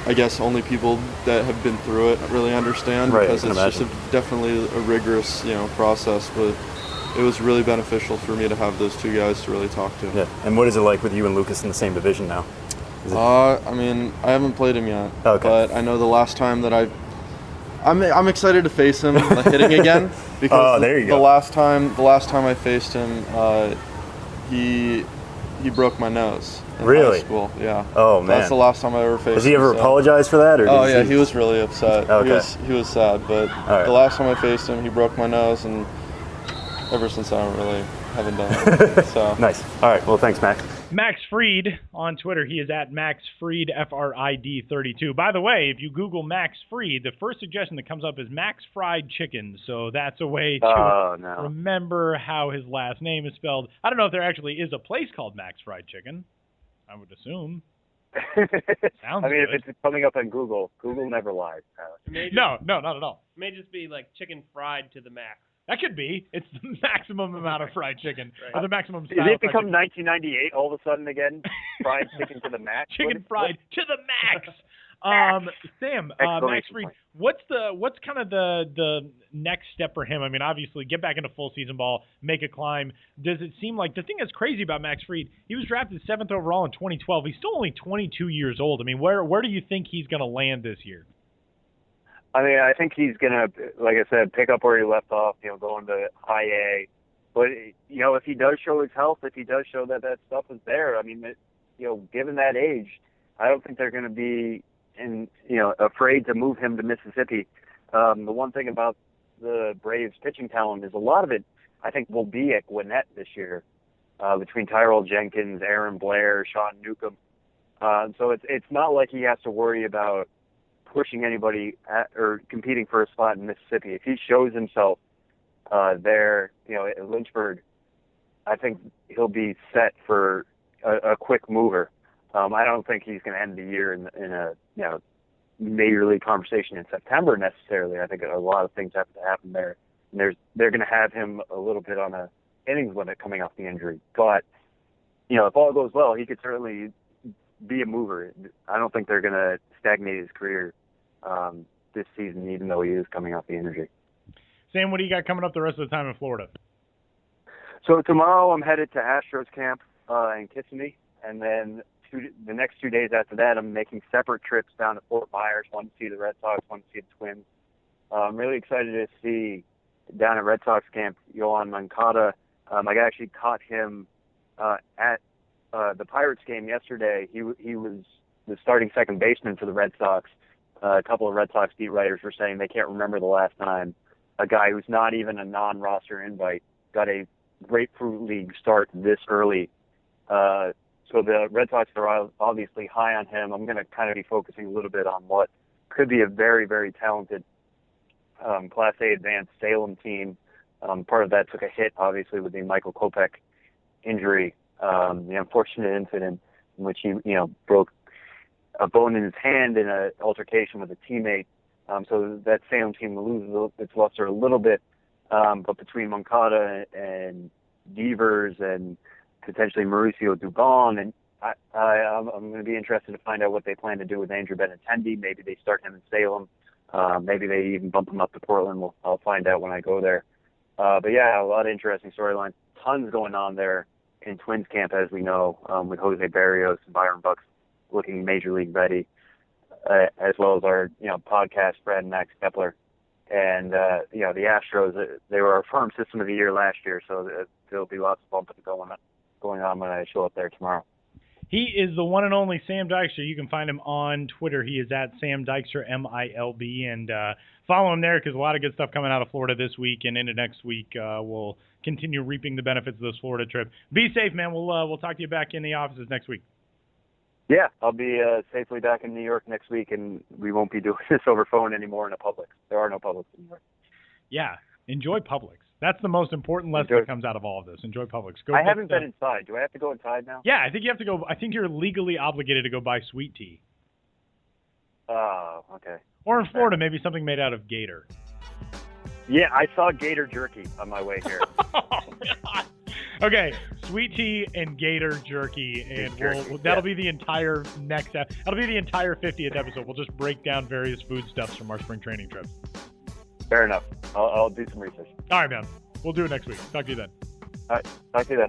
I guess only people that have been through it really understand, because it's just definitely a rigorous, process, but it was really beneficial for me to have those two guys to really talk to. Yeah. And what is it like with you and Lucas in the same division now? I haven't played him yet, but I know the last time that I'm excited to face him hitting again, because the last time I faced him, he broke my nose. In high school, yeah. Oh man, that's the last time I ever faced him. Does he ever apologize for that? Or he was really upset. Okay. He was sad, but the last time I faced him, he broke my nose, and ever since I haven't done anything. So nice. All right. Well, thanks, Max. Max Fried on Twitter. He is at Max Fried, FRID 32. By the way, if you Google Max Fried, the first suggestion that comes up is Max Fried Chicken. So that's a way to remember how his last name is spelled. I don't know if there actually is a place called Max Fried Chicken. I would assume. Sounds good. If it's coming up on Google never lies. No, not at all. It may just be like chicken fried to the max. That could be. It's the maximum amount of fried chicken. Right. Or the maximum style. Did it become 1998 all of a sudden again? Fried chicken to the max? Chicken fried to the max. Sam, Max Fried, what's kind of the next step for him? Obviously, get back into full season ball, make a climb. Does it seem like the thing that's crazy about Max Fried? He was drafted 7th overall in 2012. He's still only 22 years old. Where do you think he's going to land this year? I think he's going to, like I said, pick up where he left off, going to high A. But, if he does show his health, if he does show that stuff is there, given that age, I don't think they're going to be afraid to move him to Mississippi. The one thing about the Braves pitching talent is a lot of it, I think, will be at Gwinnett this year, between Tyrell Jenkins, Aaron Blair, Sean Newcomb. So it's not like he has to worry about pushing anybody or competing for a spot in Mississippi. If he shows himself there, at Lynchburg, I think he'll be set for a quick mover. I don't think he's going to end the year in a major league conversation in September necessarily. I think a lot of things have to happen there. And they're going to have him a little bit on a innings limit coming off the injury. But if all goes well, he could certainly be a mover. I don't think they're going to stagnate his career this season, even though he is coming off the injury. Sam, what do you got coming up the rest of the time in Florida? So tomorrow I'm headed to Astros camp in Kissimmee, and then the next 2 days after that I'm making separate trips down to Fort Myers, one to see the Red Sox, one to see the Twins. I'm really excited to see down at Red Sox camp Yohan Moncada. I actually caught him at the Pirates game yesterday. He was the starting second baseman for the Red Sox. A couple of Red Sox beat writers were saying they can't remember the last time a guy who's not even a non-roster invite got a Grapefruit League start this early. So the Red Sox are obviously high on him. I'm going to kind of be focusing a little bit on what could be a very, very talented Class A advanced Salem team. Part of that took a hit, obviously, with the Michael Kopech injury, the unfortunate incident in which he, broke a bone in his hand in an altercation with a teammate. So that Salem team loses its luster a little bit. But between Moncada and Devers and potentially Mauricio Dubon, and I'm going to be interested to find out what they plan to do with Andrew Benintendi. Maybe they start him in Salem. Maybe they even bump him up to Portland. I'll find out when I go there. But yeah, a lot of interesting storylines. Tons going on there in Twins camp, as we know, with Jose Barrios and Byron Bucks looking major league ready, as well as our podcast Brad and Max Kepler. And the Astros, they were our farm system of the year last year, so there'll be lots of bumping going on when I show up there tomorrow. He is the one and only Sam Dykstra. You can find him on Twitter. He is at Sam Dykstra, MILB, and follow him there because a lot of good stuff coming out of Florida this week and into next week. We'll continue reaping the benefits of this Florida trip. Be safe, man. We'll talk to you back in the offices next week. Yeah, I'll be safely back in New York next week, and we won't be doing this over phone anymore in a Publix. There are no Publix anymore. Yeah, enjoy Publix. That's the most important lesson that comes out of all of this. Enjoy Publix. I haven't been inside. Do I have to go inside now? Yeah, I think you have to go. I think you're legally obligated to go buy sweet tea. Oh, okay. Or in Florida, maybe something made out of gator. Yeah, I saw gator jerky on my way here. Oh, God. Okay, sweet tea and gator jerky, and that'll be the entire that'll be the entire 50th episode. We'll just break down various foodstuffs from our spring training trip. Fair enough. I'll do some research. All right, man. We'll do it next week. Talk to you then. All right. Talk to you then.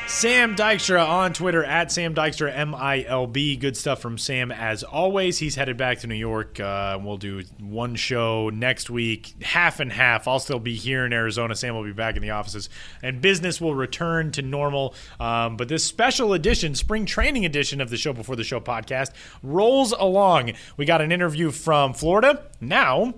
Sam Dykstra on Twitter, at Sam Dykstra, MILB. Good stuff from Sam as always. He's headed back to New York. We'll do one show next week, half and half. I'll still be here in Arizona. Sam will be back in the offices, and business will return to normal. But this special edition, spring training edition of the Show Before the Show podcast rolls along. We got an interview from Florida. Now,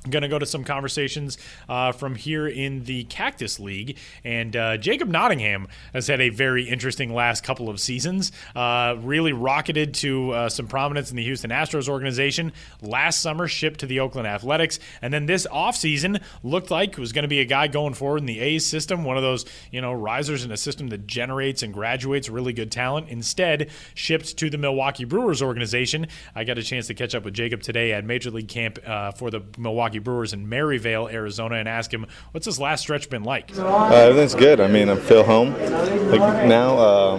I'm going to go to some conversations from here in the Cactus League. And Jacob Nottingham has had a very interesting last couple of seasons. Really rocketed to some prominence in the Houston Astros organization. Last summer, shipped to the Oakland Athletics. And then this offseason looked like it was going to be a guy going forward in the A's system, one of those, risers in a system that generates and graduates really good talent. Instead, shipped to the Milwaukee Brewers organization. I got a chance to catch up with Jacob today at Major League Camp for the Milwaukee Brewers in Maryvale, Arizona, and ask him, what's this last stretch been like? Everything's good. I mean, I feel home now.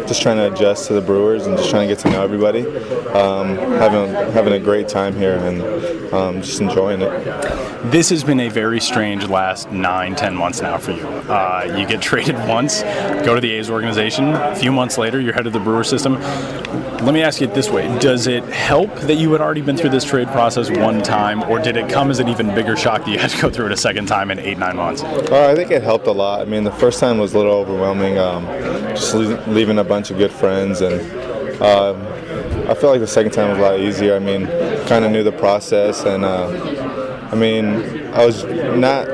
Just trying to adjust to the Brewers and just trying to get to know everybody. Having a great time here and just enjoying it. This has been a very strange last 9-10 months now for you. You get traded once, go to the A's organization. A few months later, you're head of the Brewer system. Let me ask you it this way. Does it help that you had already been through this trade process one time, or did it come as an even bigger shock that you had to go through it a second time in 8-9 months? I think it helped a lot. I mean, the first time was a little overwhelming, just leaving a bunch of good friends, and I feel like the second time was a lot easier. I mean, kind of knew the process, and I was not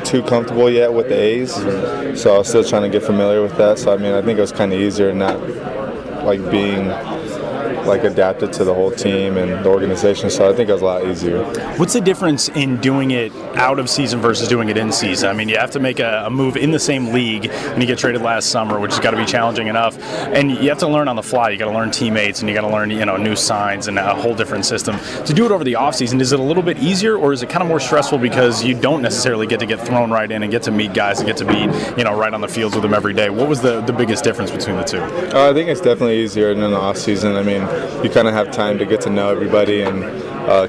too comfortable yet with the A's, so I was still trying to get familiar with that. So, I think it was kind of easier not being adapted to the whole team and the organization, so I think it was a lot easier. What's the difference in doing it out of season versus doing it in season? You have to make a move in the same league when you get traded last summer, which has got to be challenging enough, and you have to learn on the fly. You got to learn teammates, and you got to learn new signs and a whole different system. To do it over the offseason, is it a little bit easier, or is it kind of more stressful because you don't necessarily get to get thrown right in and get to meet guys and get to be right on the fields with them every day? What was the biggest difference between the two? I think it's definitely easier in the offseason. You kind of have time to get to know everybody and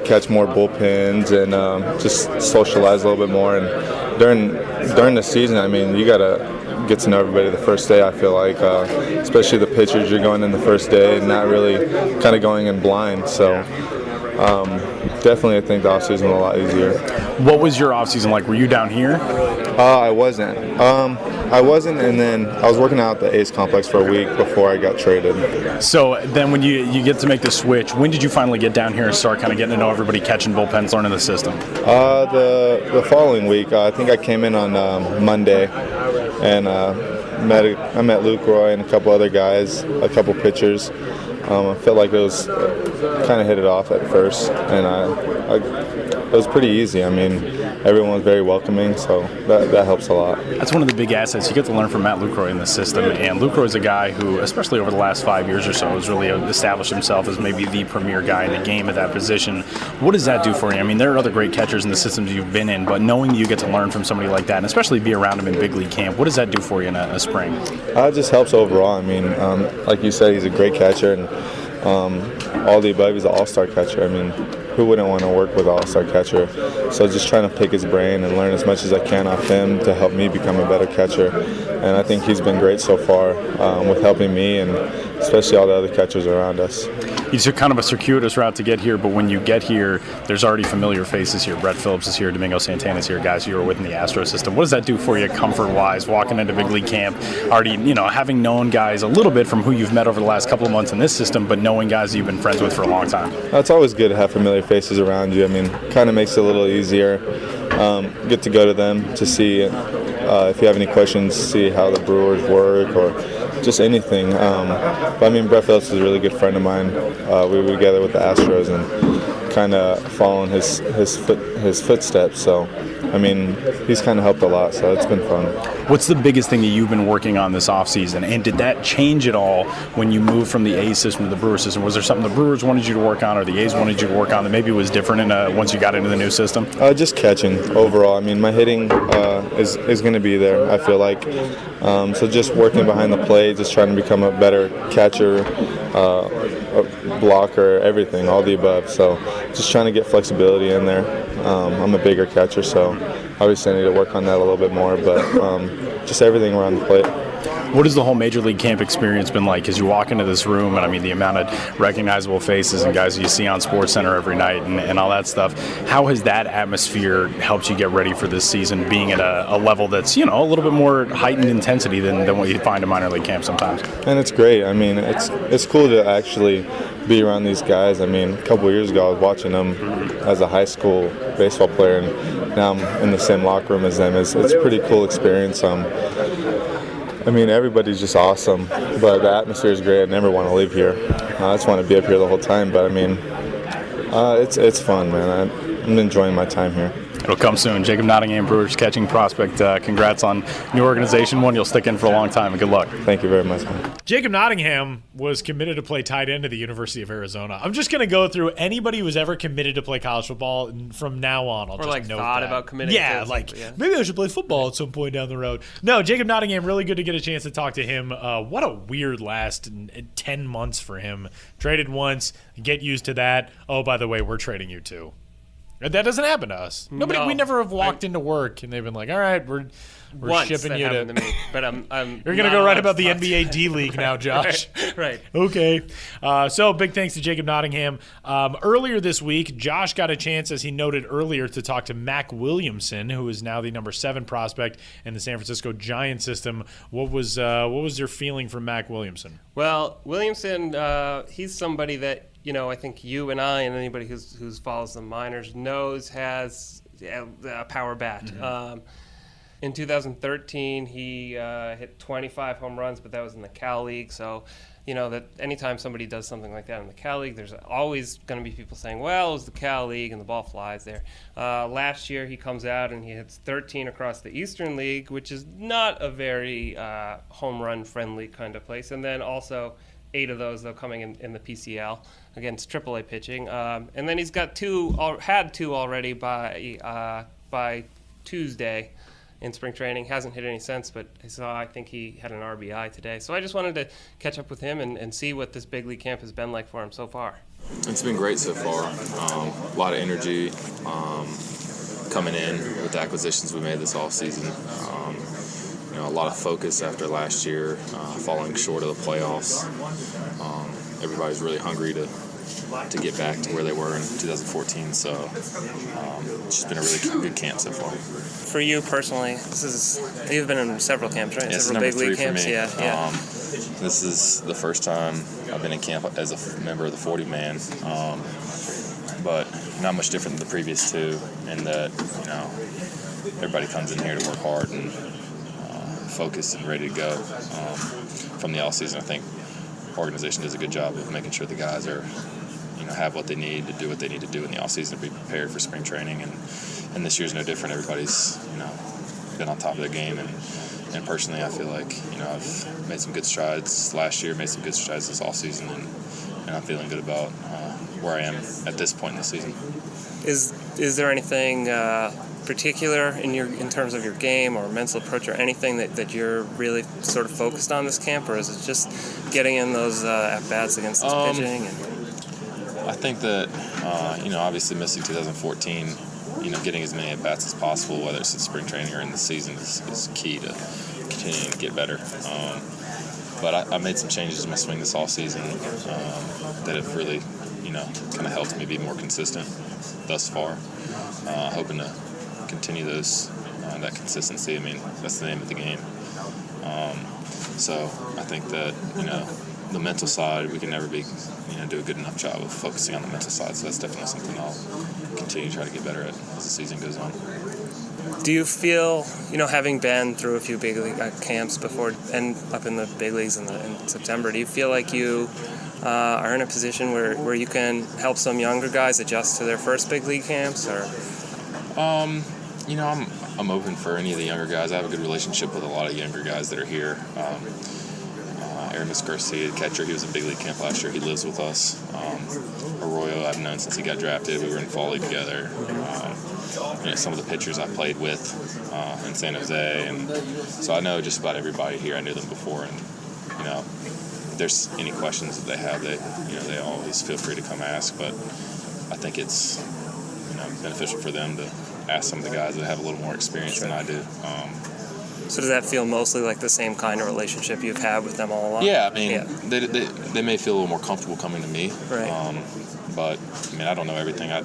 catch more bullpens and just socialize a little bit more. And during the season, you got to get to know everybody the first day, I feel like, especially the pitchers. You're going in the first day and not really kind of going in blind. So definitely I think the offseason was a lot easier. What was your offseason like? Were you down here? I wasn't. And then I was working out at the A's complex for a week before I got traded. So then when you get to make the switch, when did you finally get down here and start kind of getting to know everybody, catching bullpens, learning the system? The following week, I think I came in on Monday, and I met Luke Roy and a couple other guys, a couple pitchers. I felt like it was kind of hit it off at first, and it was pretty easy. Everyone was very welcoming, so that helps a lot. That's one of the big assets. You get to learn from Matt Lucroy in the system, and Lucroy is a guy who, especially over the last 5 years or so, has really established himself as maybe the premier guy in the game at that position. What does that do for you? There are other great catchers in the systems you've been in, but knowing that you get to learn from somebody like that, and especially be around him in big league camp, what does that do for you in a spring? It just helps overall. Like you said, he's a great catcher, and all the above, he's an all-star catcher. Who wouldn't want to work with an all-star catcher? So just trying to pick his brain and learn as much as I can off him to help me become a better catcher. And I think he's been great so far with helping me and especially all the other catchers around us. You took kind of a circuitous route to get here, but when you get here, there's already familiar faces here. Brett Phillips is here, Domingo Santana's here, guys you were with in the Astro system. What does that do for you comfort-wise, walking into big league camp, already, having known guys a little bit from who you've met over the last couple of months in this system, but knowing guys you've been friends with for a long time? It's always good to have familiar faces around you. Kind of makes it a little easier. Get to go to them to see if you have any questions, see how the Brewers work or just anything. But Brett Phillips is a really good friend of mine. We were together with the Astros, and kind of following his footsteps. So, I mean, he's kind of helped a lot, so it's been fun. What's the biggest thing that you've been working on this offseason? And did that change at all when you moved from the A's system to the Brewers system? Was there something the Brewers wanted you to work on or the A's wanted you to work on that maybe was different once you got into the new system? Just catching overall. I mean, my hitting is going to be there, I feel like. So just working behind the plate, just trying to become a better catcher, a blocker, everything, all the above. So just trying to get flexibility in there. I'm a bigger catcher, so obviously I need to work on that a little bit more, but just everything around the plate. What has the whole Major League camp experience been like as you walk into this room? And I mean, the amount of recognizable faces and guys you see on SportsCenter every night and all that stuff. How has that atmosphere helped you get ready for this season, being at a level that's, a little bit more heightened intensity than what you find in minor league camp sometimes? And it's great. I mean, it's cool to actually be around these guys. I mean, a couple of years ago, I was watching them as a high school baseball player, and now I'm in the same locker room as them. It's a pretty cool experience. I mean, everybody's just awesome, but the atmosphere is great. I never want to leave here. I just want to be up here the whole time, but I mean, it's fun, man. I'm enjoying my time here. It'll come soon. Jacob Nottingham, Brewers catching prospect. Congrats on new organization. One you'll stick in for a long time, and good luck. Thank you very much, man. Jacob Nottingham was committed to play tight end at the University of Arizona. I'm just going to go through anybody who's ever committed to play college football, and from now on, I'll just note thought that. about committing. Yeah, maybe I should play football at some point down the road. No, Jacob Nottingham, really good to get a chance to talk to him. What a weird last 10 months for him. Traded once, get used to that. Oh, by the way, we're trading you too. That doesn't happen to us. We never have walked into work and they've been like, all right, we're shipping you to me, but I'm You're going to go write about the NBA D League now, Josh. Right. Okay. So big thanks to Jacob Nottingham. Earlier this week, Josh got a chance, as he noted earlier, to talk to Mac Williamson, who is now the number 7 prospect in the San Francisco Giants system. What was your feeling for Mac Williamson? Well, Williamson, he's somebody that, I think you and I and anybody who follows the minors knows has a power bat. Mm-hmm. In 2013, he hit 25 home runs, but that was in the Cal League. So, that anytime somebody does something like that in the Cal League, there's always going to be people saying, well, it was the Cal League and the ball flies there. Last year, he comes out and he hits 13 across the Eastern League, which is not a very home run friendly kind of place. And then also 8 of those, though, coming in the PCL against AAA pitching. And then he's got had two already by Tuesday in spring training. Hasn't hit any since, but I think he had an RBI today. So I just wanted to catch up with him and see what this big league camp has been like for him so far. It's been great so far. A lot of energy coming in with the acquisitions we made this offseason. A lot of focus after last year, falling short of the playoffs. Everybody's really hungry to get back to where they were in 2014. So it's just been a really good camp so far. For you personally, you've been in several camps, right? Yeah, several big league camps. Me. Yeah. This is the first time I've been in camp as a member of the 40-man, but not much different than the previous 2 in that everybody comes in here to work hard and focused and ready to go. From the off season, I think organization does a good job of making sure the guys are, have what they need to do what they need to do in the off season to be prepared for spring training, and this year's no different. Everybody's been on top of their game, and personally, I feel like I've made some good strides last year, made some good strides this off season, and I'm feeling good about where I am at this point in the season. Is there anything particular in terms of your game or mental approach or anything that you're really sort of focused on this camp, or is it just getting in those at-bats against this pitching? I think that, obviously missing 2014, getting as many at-bats as possible, whether it's in spring training or in the season, is key to continuing to get better. But I made some changes in my swing this offseason that have really, kind of helped me be more consistent thus far. Hoping to continue that consistency. I mean, that's the name of the game. So I think that, the mental side, we can never be, do a good enough job of focusing on the mental side. So that's definitely something I'll continue to try to get better at as the season goes on. Do you feel, having been through a few big league camps before and up in the big leagues in September, do you feel like you are in a position where you can help some younger guys adjust to their first big league camps? Or I'm open for any of the younger guys. I have a good relationship with a lot of younger guys that are here. Aramis Garcia, the catcher, he was at big league camp last year. He lives with us. Arroyo, I've known since he got drafted. We were in fall league together. Some of the pitchers I played with in San Jose, and so I know just about everybody here. I knew them before, and if there's any questions that they have, they always feel free to come ask. But I think it's beneficial for them to ask some of the guys that have a little more experience than I do. So does that feel mostly like the same kind of relationship you've had with them all along? Yeah, they may feel a little more comfortable coming to me. Right. But I don't know everything. I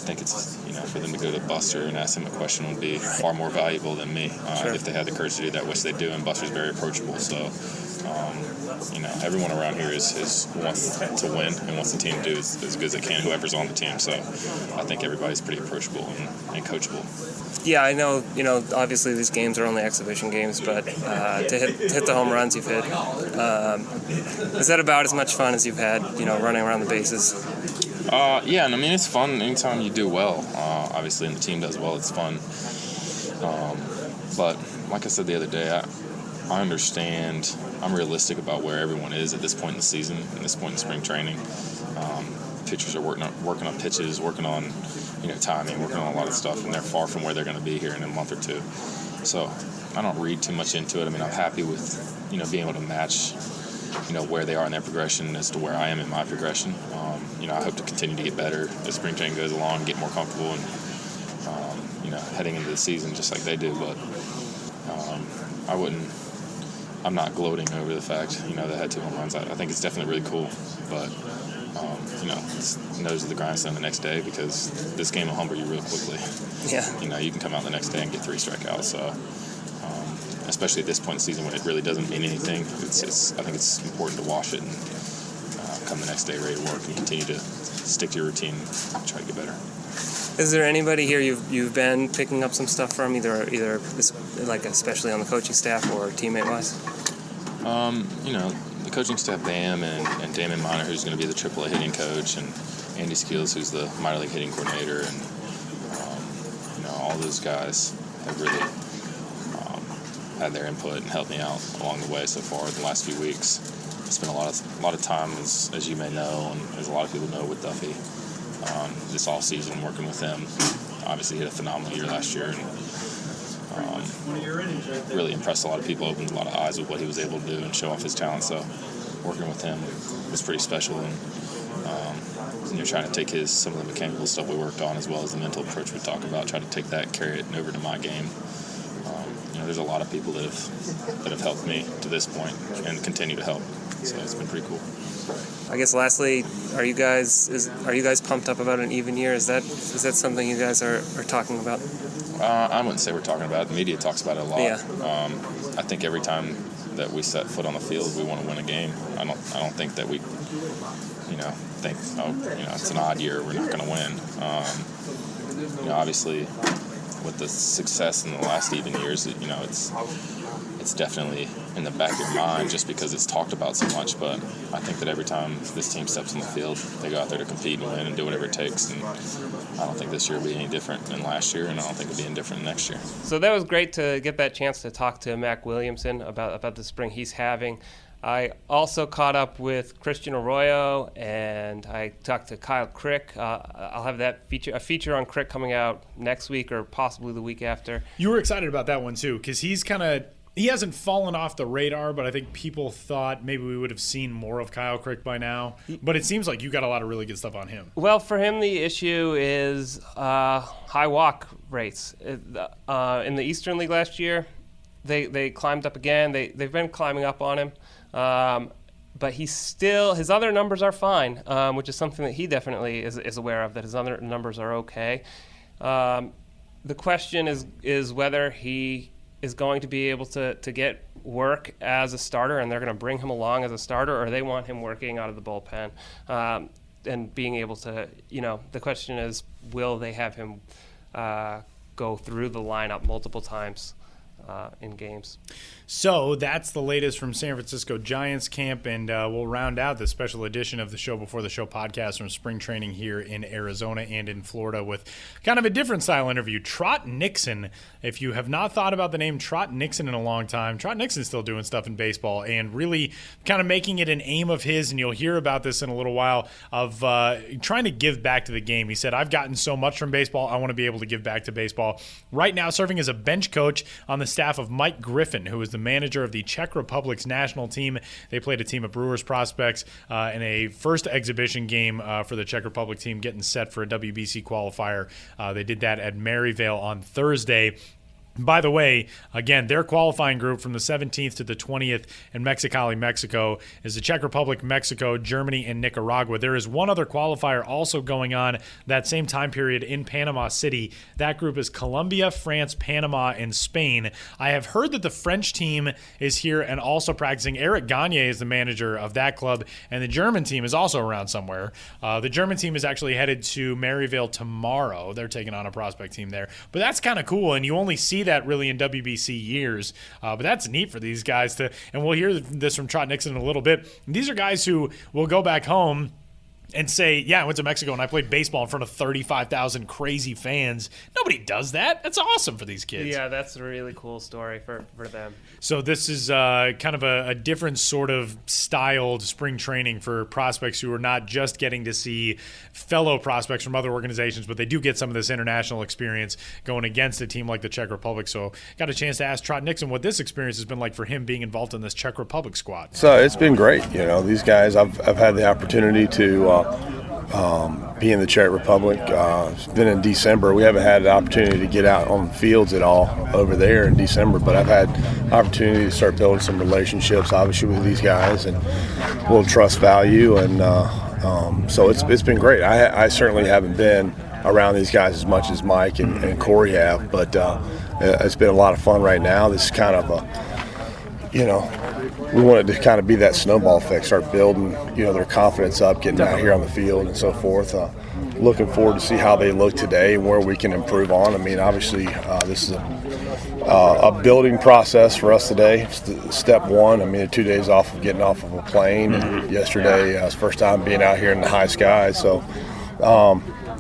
think it's for them to go to Buster and ask him a question would be far more valuable than me if they had the courage to do that, which they do. And Buster's very approachable. So everyone around here wants to win and wants the team to do as good as they can. Whoever's on the team. So I think everybody's pretty approachable and coachable. Yeah, I know. Obviously these games are only exhibition games, but to hit the home runs you've hit, is that about as much fun as you've had? Running around the bases. Yeah, and it's fun anytime you do well. Obviously, and the team does well, it's fun. But like I said the other day, I understand. I'm realistic about where everyone is at this point in the season, at this point in spring training. Pitchers are working on pitches, working on timing, working on a lot of stuff, and they're far from where they're going to be here in a month or two. So I don't read too much into it. I'm happy with being able to match where they are in their progression as to where I am in my progression. I hope to continue to get better as spring training goes along, get more comfortable, and heading into the season just like they do. But I'm not gloating over the fact they had 2 home runs. I think it's definitely really cool, but it's nose of the grindstone the next day because this game will humble you real quickly. Yeah. You can come out the next day and get 3 strikeouts. So. Especially at this point in the season when it really doesn't mean anything, I think it's important to wash it and come the next day ready to work and continue to stick to your routine and try to get better. Is there anybody here you've been picking up some stuff from, either like especially on the coaching staff or teammate-wise? The coaching staff, Bam and Damon Miner, who's going to be the AAA hitting coach, and Andy Skills, who's the minor league hitting coordinator, and all those guys have really had their input and helped me out along the way so far the last few weeks. Spent a lot of time, as you may know, and as a lot of people know, with Duffy this off season working with him. Obviously, he had a phenomenal year last year, and really impressed a lot of people, opened a lot of eyes with what he was able to do and show off his talent. So working with him was pretty special, and trying to take some of the mechanical stuff we worked on as well as the mental approach we talk about, try to take that, carry it over to my game. There's a lot of people that have helped me to this point and continue to help. So it's been pretty cool. I guess lastly, are you guys pumped up about an even year? Is that something you guys are talking about? I wouldn't say we're talking about it. The media talks about it a lot. Yeah. I think every time that we set foot on the field, we want to win a game. I don't think that we think it's an odd year, we're not going to win. Obviously, with the success in the last even years, it's definitely in the back of your mind just because it's talked about so much. But I think that every time this team steps on the field, they go out there to compete and win and do whatever it takes. And I don't think this year will be any different than last year, and I don't think it'll be any different next year. So that was great to get that chance to talk to Mac Williamson about the spring he's having. I also caught up with Christian Arroyo, and I talked to Kyle Crick. I'll have a feature on Crick coming out next week or possibly the week after. You were excited about that one too, because he hasn't fallen off the radar, but I think people thought maybe we would have seen more of Kyle Crick by now. But it seems like you got a lot of really good stuff on him. Well, for him, the issue is high walk rates. In the Eastern League last year, they climbed up again. They've been climbing up on him. But his other numbers are fine, which is something that he definitely is aware of, that his other numbers are okay. The question is whether he is going to be able to get work as a starter, and they're going to bring him along as a starter, or they want him working out of the bullpen and being able to, the question is, will they have him go through the lineup multiple times in games. So that's the latest from San Francisco Giants camp, and we'll round out the special edition of the Show Before the Show podcast from spring training here in Arizona and in Florida with kind of a different style interview. Trot Nixon, if you have not thought about the name Trot Nixon in a long time, Trot Nixon's still doing stuff in baseball and really kind of making it an aim of his, and you'll hear about this in a little while, of trying to give back to the game. He said, I've gotten so much from baseball, I want to be able to give back to baseball. Right now, serving as a bench coach on the staff of Mike Griffin, who is the manager of the Czech Republic's national team. They played a team of Brewers prospects in a first exhibition game for the Czech Republic team, getting set for a WBC qualifier. They did that at Maryvale on Thursday. By the way, again, their qualifying group from the 17th to the 20th in Mexicali, Mexico, is the Czech Republic, Mexico, Germany, and Nicaragua. There is one other qualifier also going on that same time period in Panama City. That group is Colombia, France, Panama, and Spain. I have heard that the French team is here and also practicing. Eric Gagne is the manager of that club, and the German team is also around somewhere. The German team is actually headed to Maryvale tomorrow. They're taking on a prospect team there. But that's kind of cool, and you only see that really in WBC years, but that's neat for these guys to, and we'll hear this from Trot Nixon in a little bit. These are guys who will go back home and say, yeah, I went to Mexico and I played baseball in front of 35,000 crazy fans. Nobody does that. That's awesome for these kids. Yeah, that's a really cool story for them. So this is kind of a different sort of styled spring training for prospects who are not just getting to see fellow prospects from other organizations, but they do get some of this international experience going against a team like the Czech Republic. So got a chance to ask Trot Nixon what this experience has been like for him being involved in this Czech Republic squad. So it's been great. You know, these guys, I've had the opportunity to be in the Czech Republic. It's been in December. We haven't had the opportunity to get out on the fields at all over there in December, but I've had opportunity to start building some relationships, obviously, with these guys and a little trust value, and so it's been great. I certainly haven't been around these guys as much as Mike and Corey have, but it's been a lot of fun right now. This is kind of we wanted to kind of be that snowball effect, start building, their confidence up, getting out here on the field and so forth. Looking forward to see how they look today and where we can improve on. I mean, obviously, this is a building process for us today. Step one, 2 days off of getting off of a plane. And yesterday, was first time being out here in the high sky. So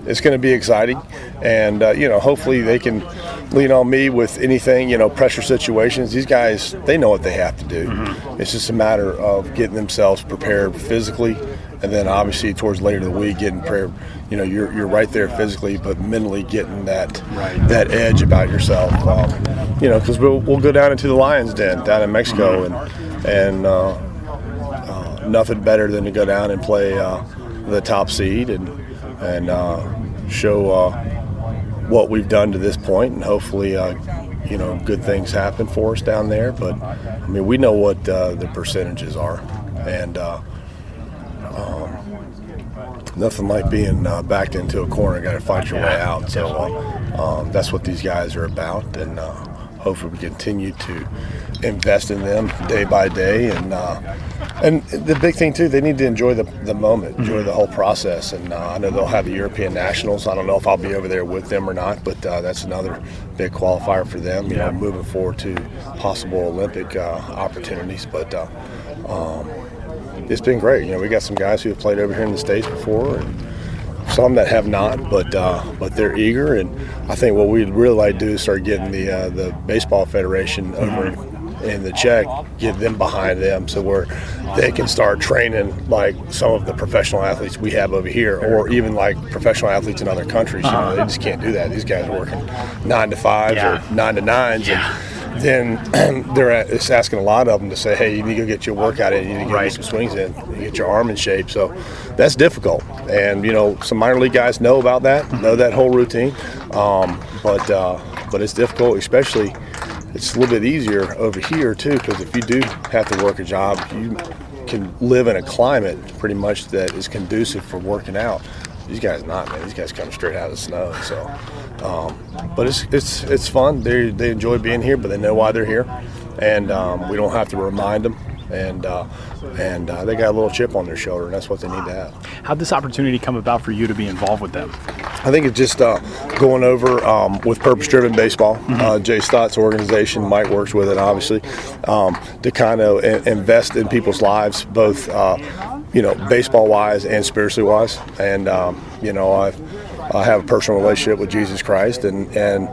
it's going to be exciting. And, hopefully they can lean on me with anything, pressure situations. These guys, they know what they have to do. Mm-hmm. It's just a matter of getting themselves prepared physically, and then obviously towards later in the week getting prepared. You're right there physically, but mentally getting that edge about yourself. Because we'll go down into the Lions' Den down in Mexico, and nothing better than to go down and play the top seed and show what we've done to this point, and hopefully good things happen for us down there. But we know what the percentages are, and nothing like being backed into a corner, got to fight your way out. So that's what these guys are about, and hopefully we continue to invest in them day by day. And the big thing too, they need to enjoy the moment, enjoy the whole process. And I know they'll have the European Nationals. I don't know if I'll be over there with them or not, but that's another big qualifier for them. Moving forward to possible Olympic opportunities. But it's been great. We got some guys who have played over here in the States before, and some that have not, but they're eager. And I think what we'd really like to do is start getting the Baseball Federation over in the Czech, get them behind them, so where they can start training like some of the professional athletes we have over here, or even like professional athletes in other countries. They just can't do that. These guys are working 9 to 5s or 9 to 9s. Yeah. Then it's asking a lot of them to say, hey, you need to go get your workout in, you need to get some swings in, you get your arm in shape. So that's difficult. And, some minor league guys know about that, know that whole routine. But it's difficult, especially it's a little bit easier over here, too, because if you do have to work a job, you can live in a climate pretty much that is conducive for working out. These guys not, man. These guys come straight out of the snow. So, but it's fun. They enjoy being here, but they know why they're here, and we don't have to remind them. and they got a little chip on their shoulder, and that's what they need to have. How'd this opportunity come about for you to be involved with them? I think it's just going over with Purpose-Driven Baseball, Jay Stott's organization. Mike works with it, obviously, to kind of invest in people's lives, both baseball-wise and spiritually-wise. And I have a personal relationship with Jesus Christ, and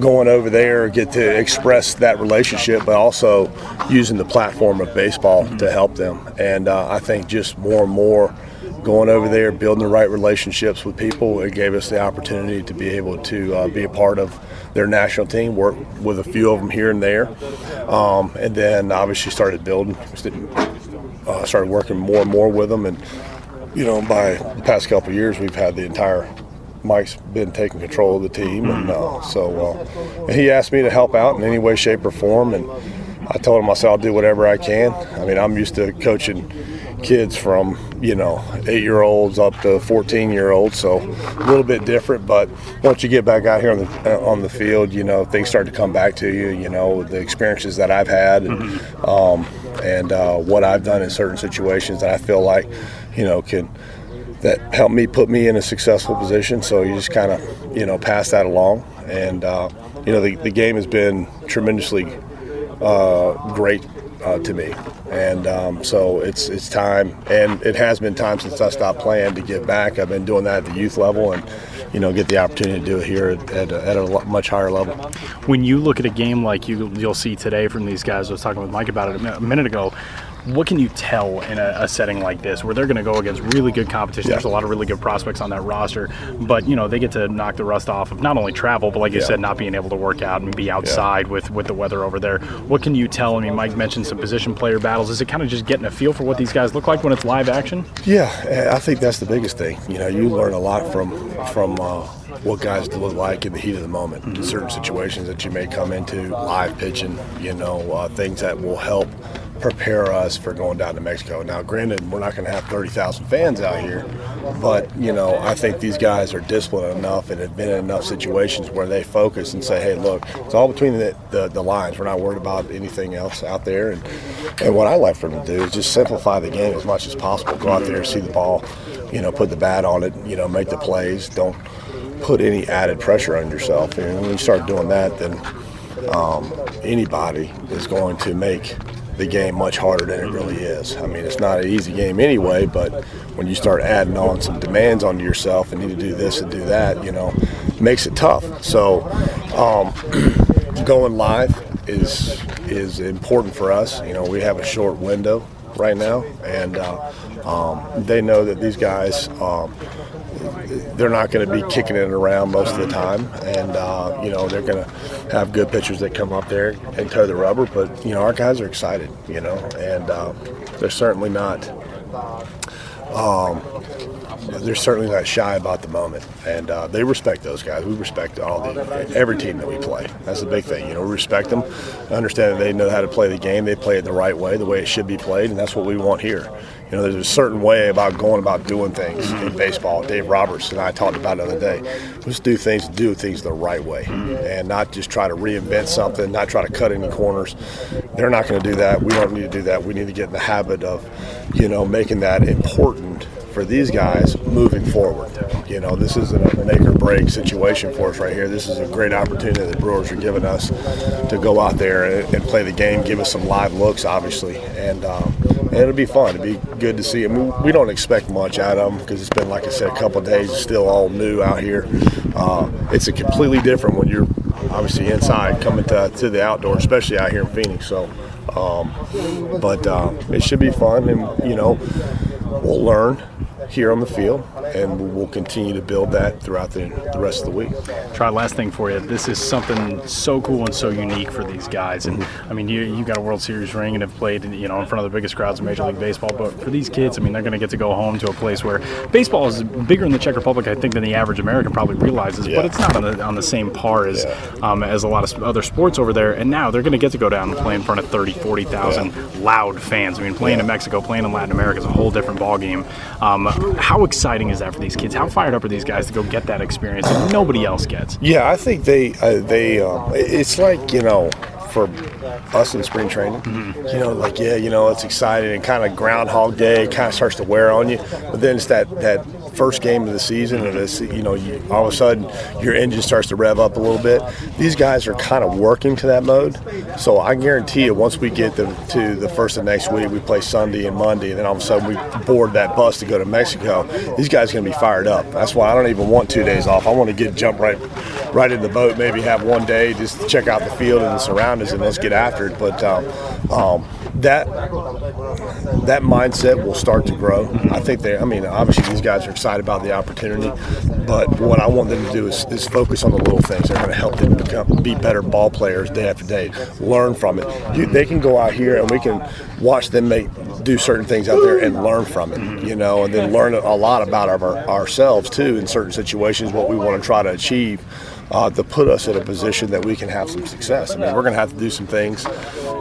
going over there, get to express that relationship, but also using the platform of baseball to help them. And I think just more and more going over there, building the right relationships with people, it gave us the opportunity to be able to be a part of their national team, work with a few of them here and there, and then obviously started building, started working more and more with them. And, by the past couple of years, we've had the entire Mike's been taking control of the team, and and he asked me to help out in any way, shape, or form, and I told him, I said, I'll do whatever I can. I mean, I'm used to coaching kids from 8-year-olds up to 14-year-olds, so a little bit different. But once you get back out here on the field, things start to come back to you. The experiences that I've had, and what I've done in certain situations that I feel like that helped me put me in a successful position. So you just kind of pass that along, and the game has been tremendously great to me, and so it's time, and it has been time since I stopped playing to give back. I've been doing that at the youth level, and get the opportunity to do it here at a much higher level. When you look at a game like you'll see today from these guys, I was talking with Mike about it a minute ago, what can you tell in a setting like this where they're going to go against really good competition? There's a lot of really good prospects on that roster, but they get to knock the rust off of not only travel, but like you said, not being able to work out and be outside with the weather over there. What can you tell? I mean, Mike mentioned some position player battles. Is it kind of just getting a feel for what these guys look like when it's live action? Yeah, I think that's the biggest thing. You learn a lot from what guys look like in the heat of the moment, in certain situations that you may come into, live pitching, things that will help prepare us for going down to Mexico. Now, granted, we're not going to have 30,000 fans out here, but, I think these guys are disciplined enough and have been in enough situations where they focus and say, hey, look, it's all between the lines. We're not worried about anything else out there. And what I like for them to do is just simplify the game as much as possible. Go out there, see the ball, put the bat on it, make the plays. Don't put any added pressure on yourself. And when you start doing that, then anybody is going to make the game much harder than it really is. I mean, it's not an easy game anyway, but when you start adding on some demands onto yourself and need to do this and do that, makes it tough. So going live is important for us. We have a short window right now, and they know that these guys they're not going to be kicking it around most of the time, and they're going to have good pitchers that come up there and toe the rubber. But our guys are excited, and they're certainly not shy about the moment, and they respect those guys. We respect every team that we play. That's the big thing. We respect them, understand that they know how to play the game. They play it the right way, the way it should be played, and that's what we want here. There's a certain way about going about doing things in baseball. Dave Roberts and I talked about it the other day. Let's do things the right way, and not just try to reinvent something, not try to cut any corners. They're not going to do that. We don't need to do that. We need to get in the habit of, making that important for these guys moving forward. This isn't a make or break situation for us right here. This is a great opportunity that the Brewers are giving us to go out there and play the game, give us some live looks, obviously, and it'll be fun. It'll be good to see. I mean, we don't expect much out of them because it's been, like I said, a couple of days. It's still all new out here. It's a completely different when you're obviously inside coming to the outdoor, especially out here in Phoenix. So, but it should be fun, and we'll learn here on the field, and we'll continue to build that throughout the rest of the week. Try last thing for you. This is something so cool and so unique for these guys. And I mean, you got a World Series ring and have played, in front of the biggest crowds in Major League Baseball. But for these kids, I mean, they're going to get to go home to a place where baseball is bigger in the Czech Republic, I think, than the average American probably realizes. Yeah. But it's not on the same par as a lot of other sports over there. And now they're going to get to go down and play in front of 30, 40,000 loud fans. I mean, playing in Mexico, playing in Latin America is a whole different ballgame. How exciting is that for these kids? How fired up are these guys to go get that experience that nobody else gets? Yeah, I think they it's like, for us in spring training. You know, like, yeah, you know, it's exciting and kind of Groundhog Day kind of starts to wear on you. But then it's that first game of the season, and this, you know, all of a sudden your engine starts to rev up a little bit. These guys are kind of working to that mode. So I guarantee you, once we get to the first of next week, we play Sunday and Monday, and then all of a sudden we board that bus to go to Mexico. These guys are going to be fired up. That's why I don't even want 2 days off. I want to jump right in the boat, maybe have 1 day just to check out the field and the surroundings, and let's get after it. But that mindset will start to grow. I think obviously these guys are excited about the opportunity, but what I want them to do is focus on the little things that are going to help them be better ball players day after day, learn from it. They can go out here and we can watch them do certain things out there and learn from it, you know, and then learn a lot about ourselves too in certain situations, what we want to try to achieve. To put us in a position that we can have some success. I mean, we're going to have to do some things,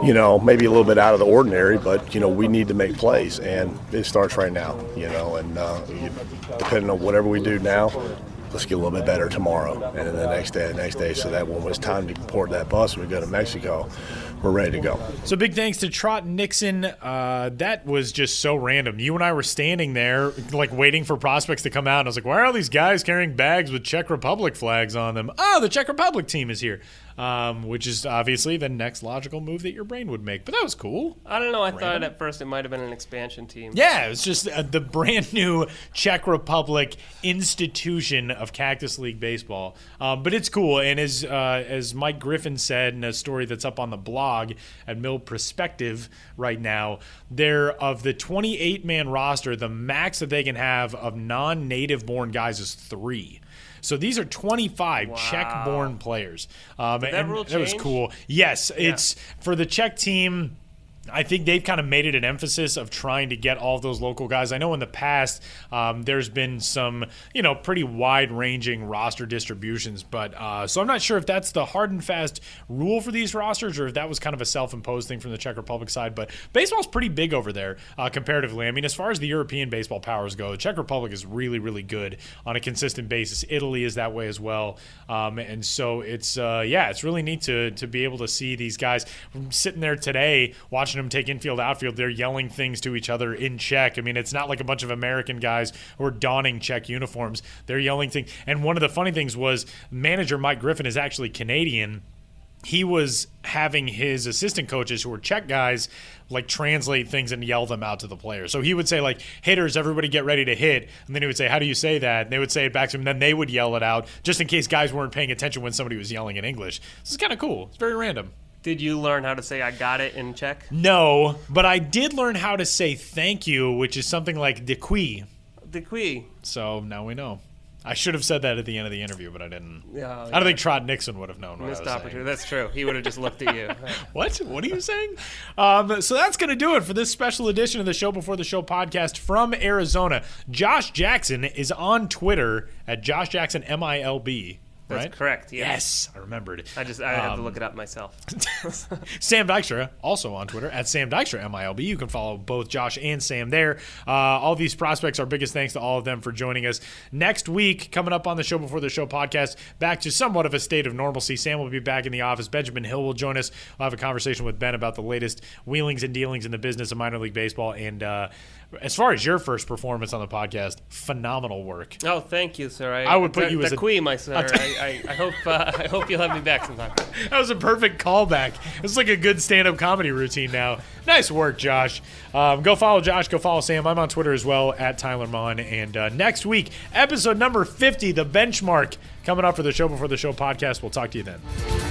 you know, maybe a little bit out of the ordinary, but, you know, we need to make plays, and it starts right now, you know, and depending on whatever we do now, let's get a little bit better tomorrow and then the next day, so that when it's time to board that bus and we go to Mexico, we're ready to go. So big thanks to Trot Nixon. That was just so random. You and I were standing there, like, waiting for prospects to come out, and I was like, why are all these guys carrying bags with Czech Republic flags on them? Oh, the Czech Republic team is here. Which is obviously the next logical move that your brain would make. But that was cool. I don't know. I thought at first it might have been an expansion team. Yeah, it was just the brand new Czech Republic institution of Cactus League baseball. But it's cool. And as Mike Griffin said in a story that's up on the blog at Mill Perspective right now, they're of the 28-man roster, the max that they can have of non-native born guys is 3. So these are 25 Czech-born players. Did that rule change? That was cool. Yes, it's for the Czech team. I think they've kind of made it an emphasis of trying to get all of those local guys. I know in the past there's been some, you know, pretty wide-ranging roster distributions, but so I'm not sure if that's the hard and fast rule for these rosters or if that was kind of a self-imposed thing from the Czech Republic side. But baseball's pretty big over there comparatively. I mean, as far as the European baseball powers go, the Czech Republic is really, really good on a consistent basis. Italy is that way as well. And so it's really neat to be able to see these guys. I'm sitting there today watching them take infield, outfield. They're yelling things to each other in Czech. I mean, it's not like a bunch of American guys who are donning Czech uniforms. They're yelling things. And one of the funny things was manager Mike Griffin is actually Canadian. He was having his assistant coaches who were Czech guys like translate things and yell them out to the players. So he would say, like, hitters, everybody get ready to hit. And then he would say, how do you say that? And they would say it back to him. And then they would yell it out just in case guys weren't paying attention when somebody was yelling in English. This is kind of cool. It's very random. Did you learn how to say I got it in Czech? No, but I did learn how to say thank you, which is something like děkuji. Děkuji. So now we know. I should have said that at the end of the interview, but I didn't. Yeah, I don't think Trot Nixon would have known what Missed I was opportunity. saying. That's true. He would have just looked at you. What? What are you saying? So that's going to do it for this special edition of the Show Before the Show podcast from Arizona. Josh Jackson is on Twitter at Josh Jackson MILB. That's right? correct. Yeah. Yes, I remembered. I have to look it up myself. Sam Dykstra, also on Twitter, at Sam Dykstra MILB. You can follow both Josh and Sam there. All these prospects, our biggest thanks to all of them for joining us. Next week, coming up on the Show Before the Show podcast, back to somewhat of a state of normalcy. Sam will be back in the office. Benjamin Hill will join us. We'll have a conversation with Ben about the latest wheelings and dealings in the business of minor league baseball. And as far as your first performance on the podcast, phenomenal work. Oh, thank you, sir. I would put you as a queen, my sir. I hope you'll have me back sometime. That was a perfect callback. It's like a good stand-up comedy routine now. Nice work, Josh. Go follow Josh. Go follow Sam. I'm on Twitter as well, at Tyler Maun. And next week, episode number 50, the benchmark, coming up for the Show Before the Show podcast. We'll talk to you then.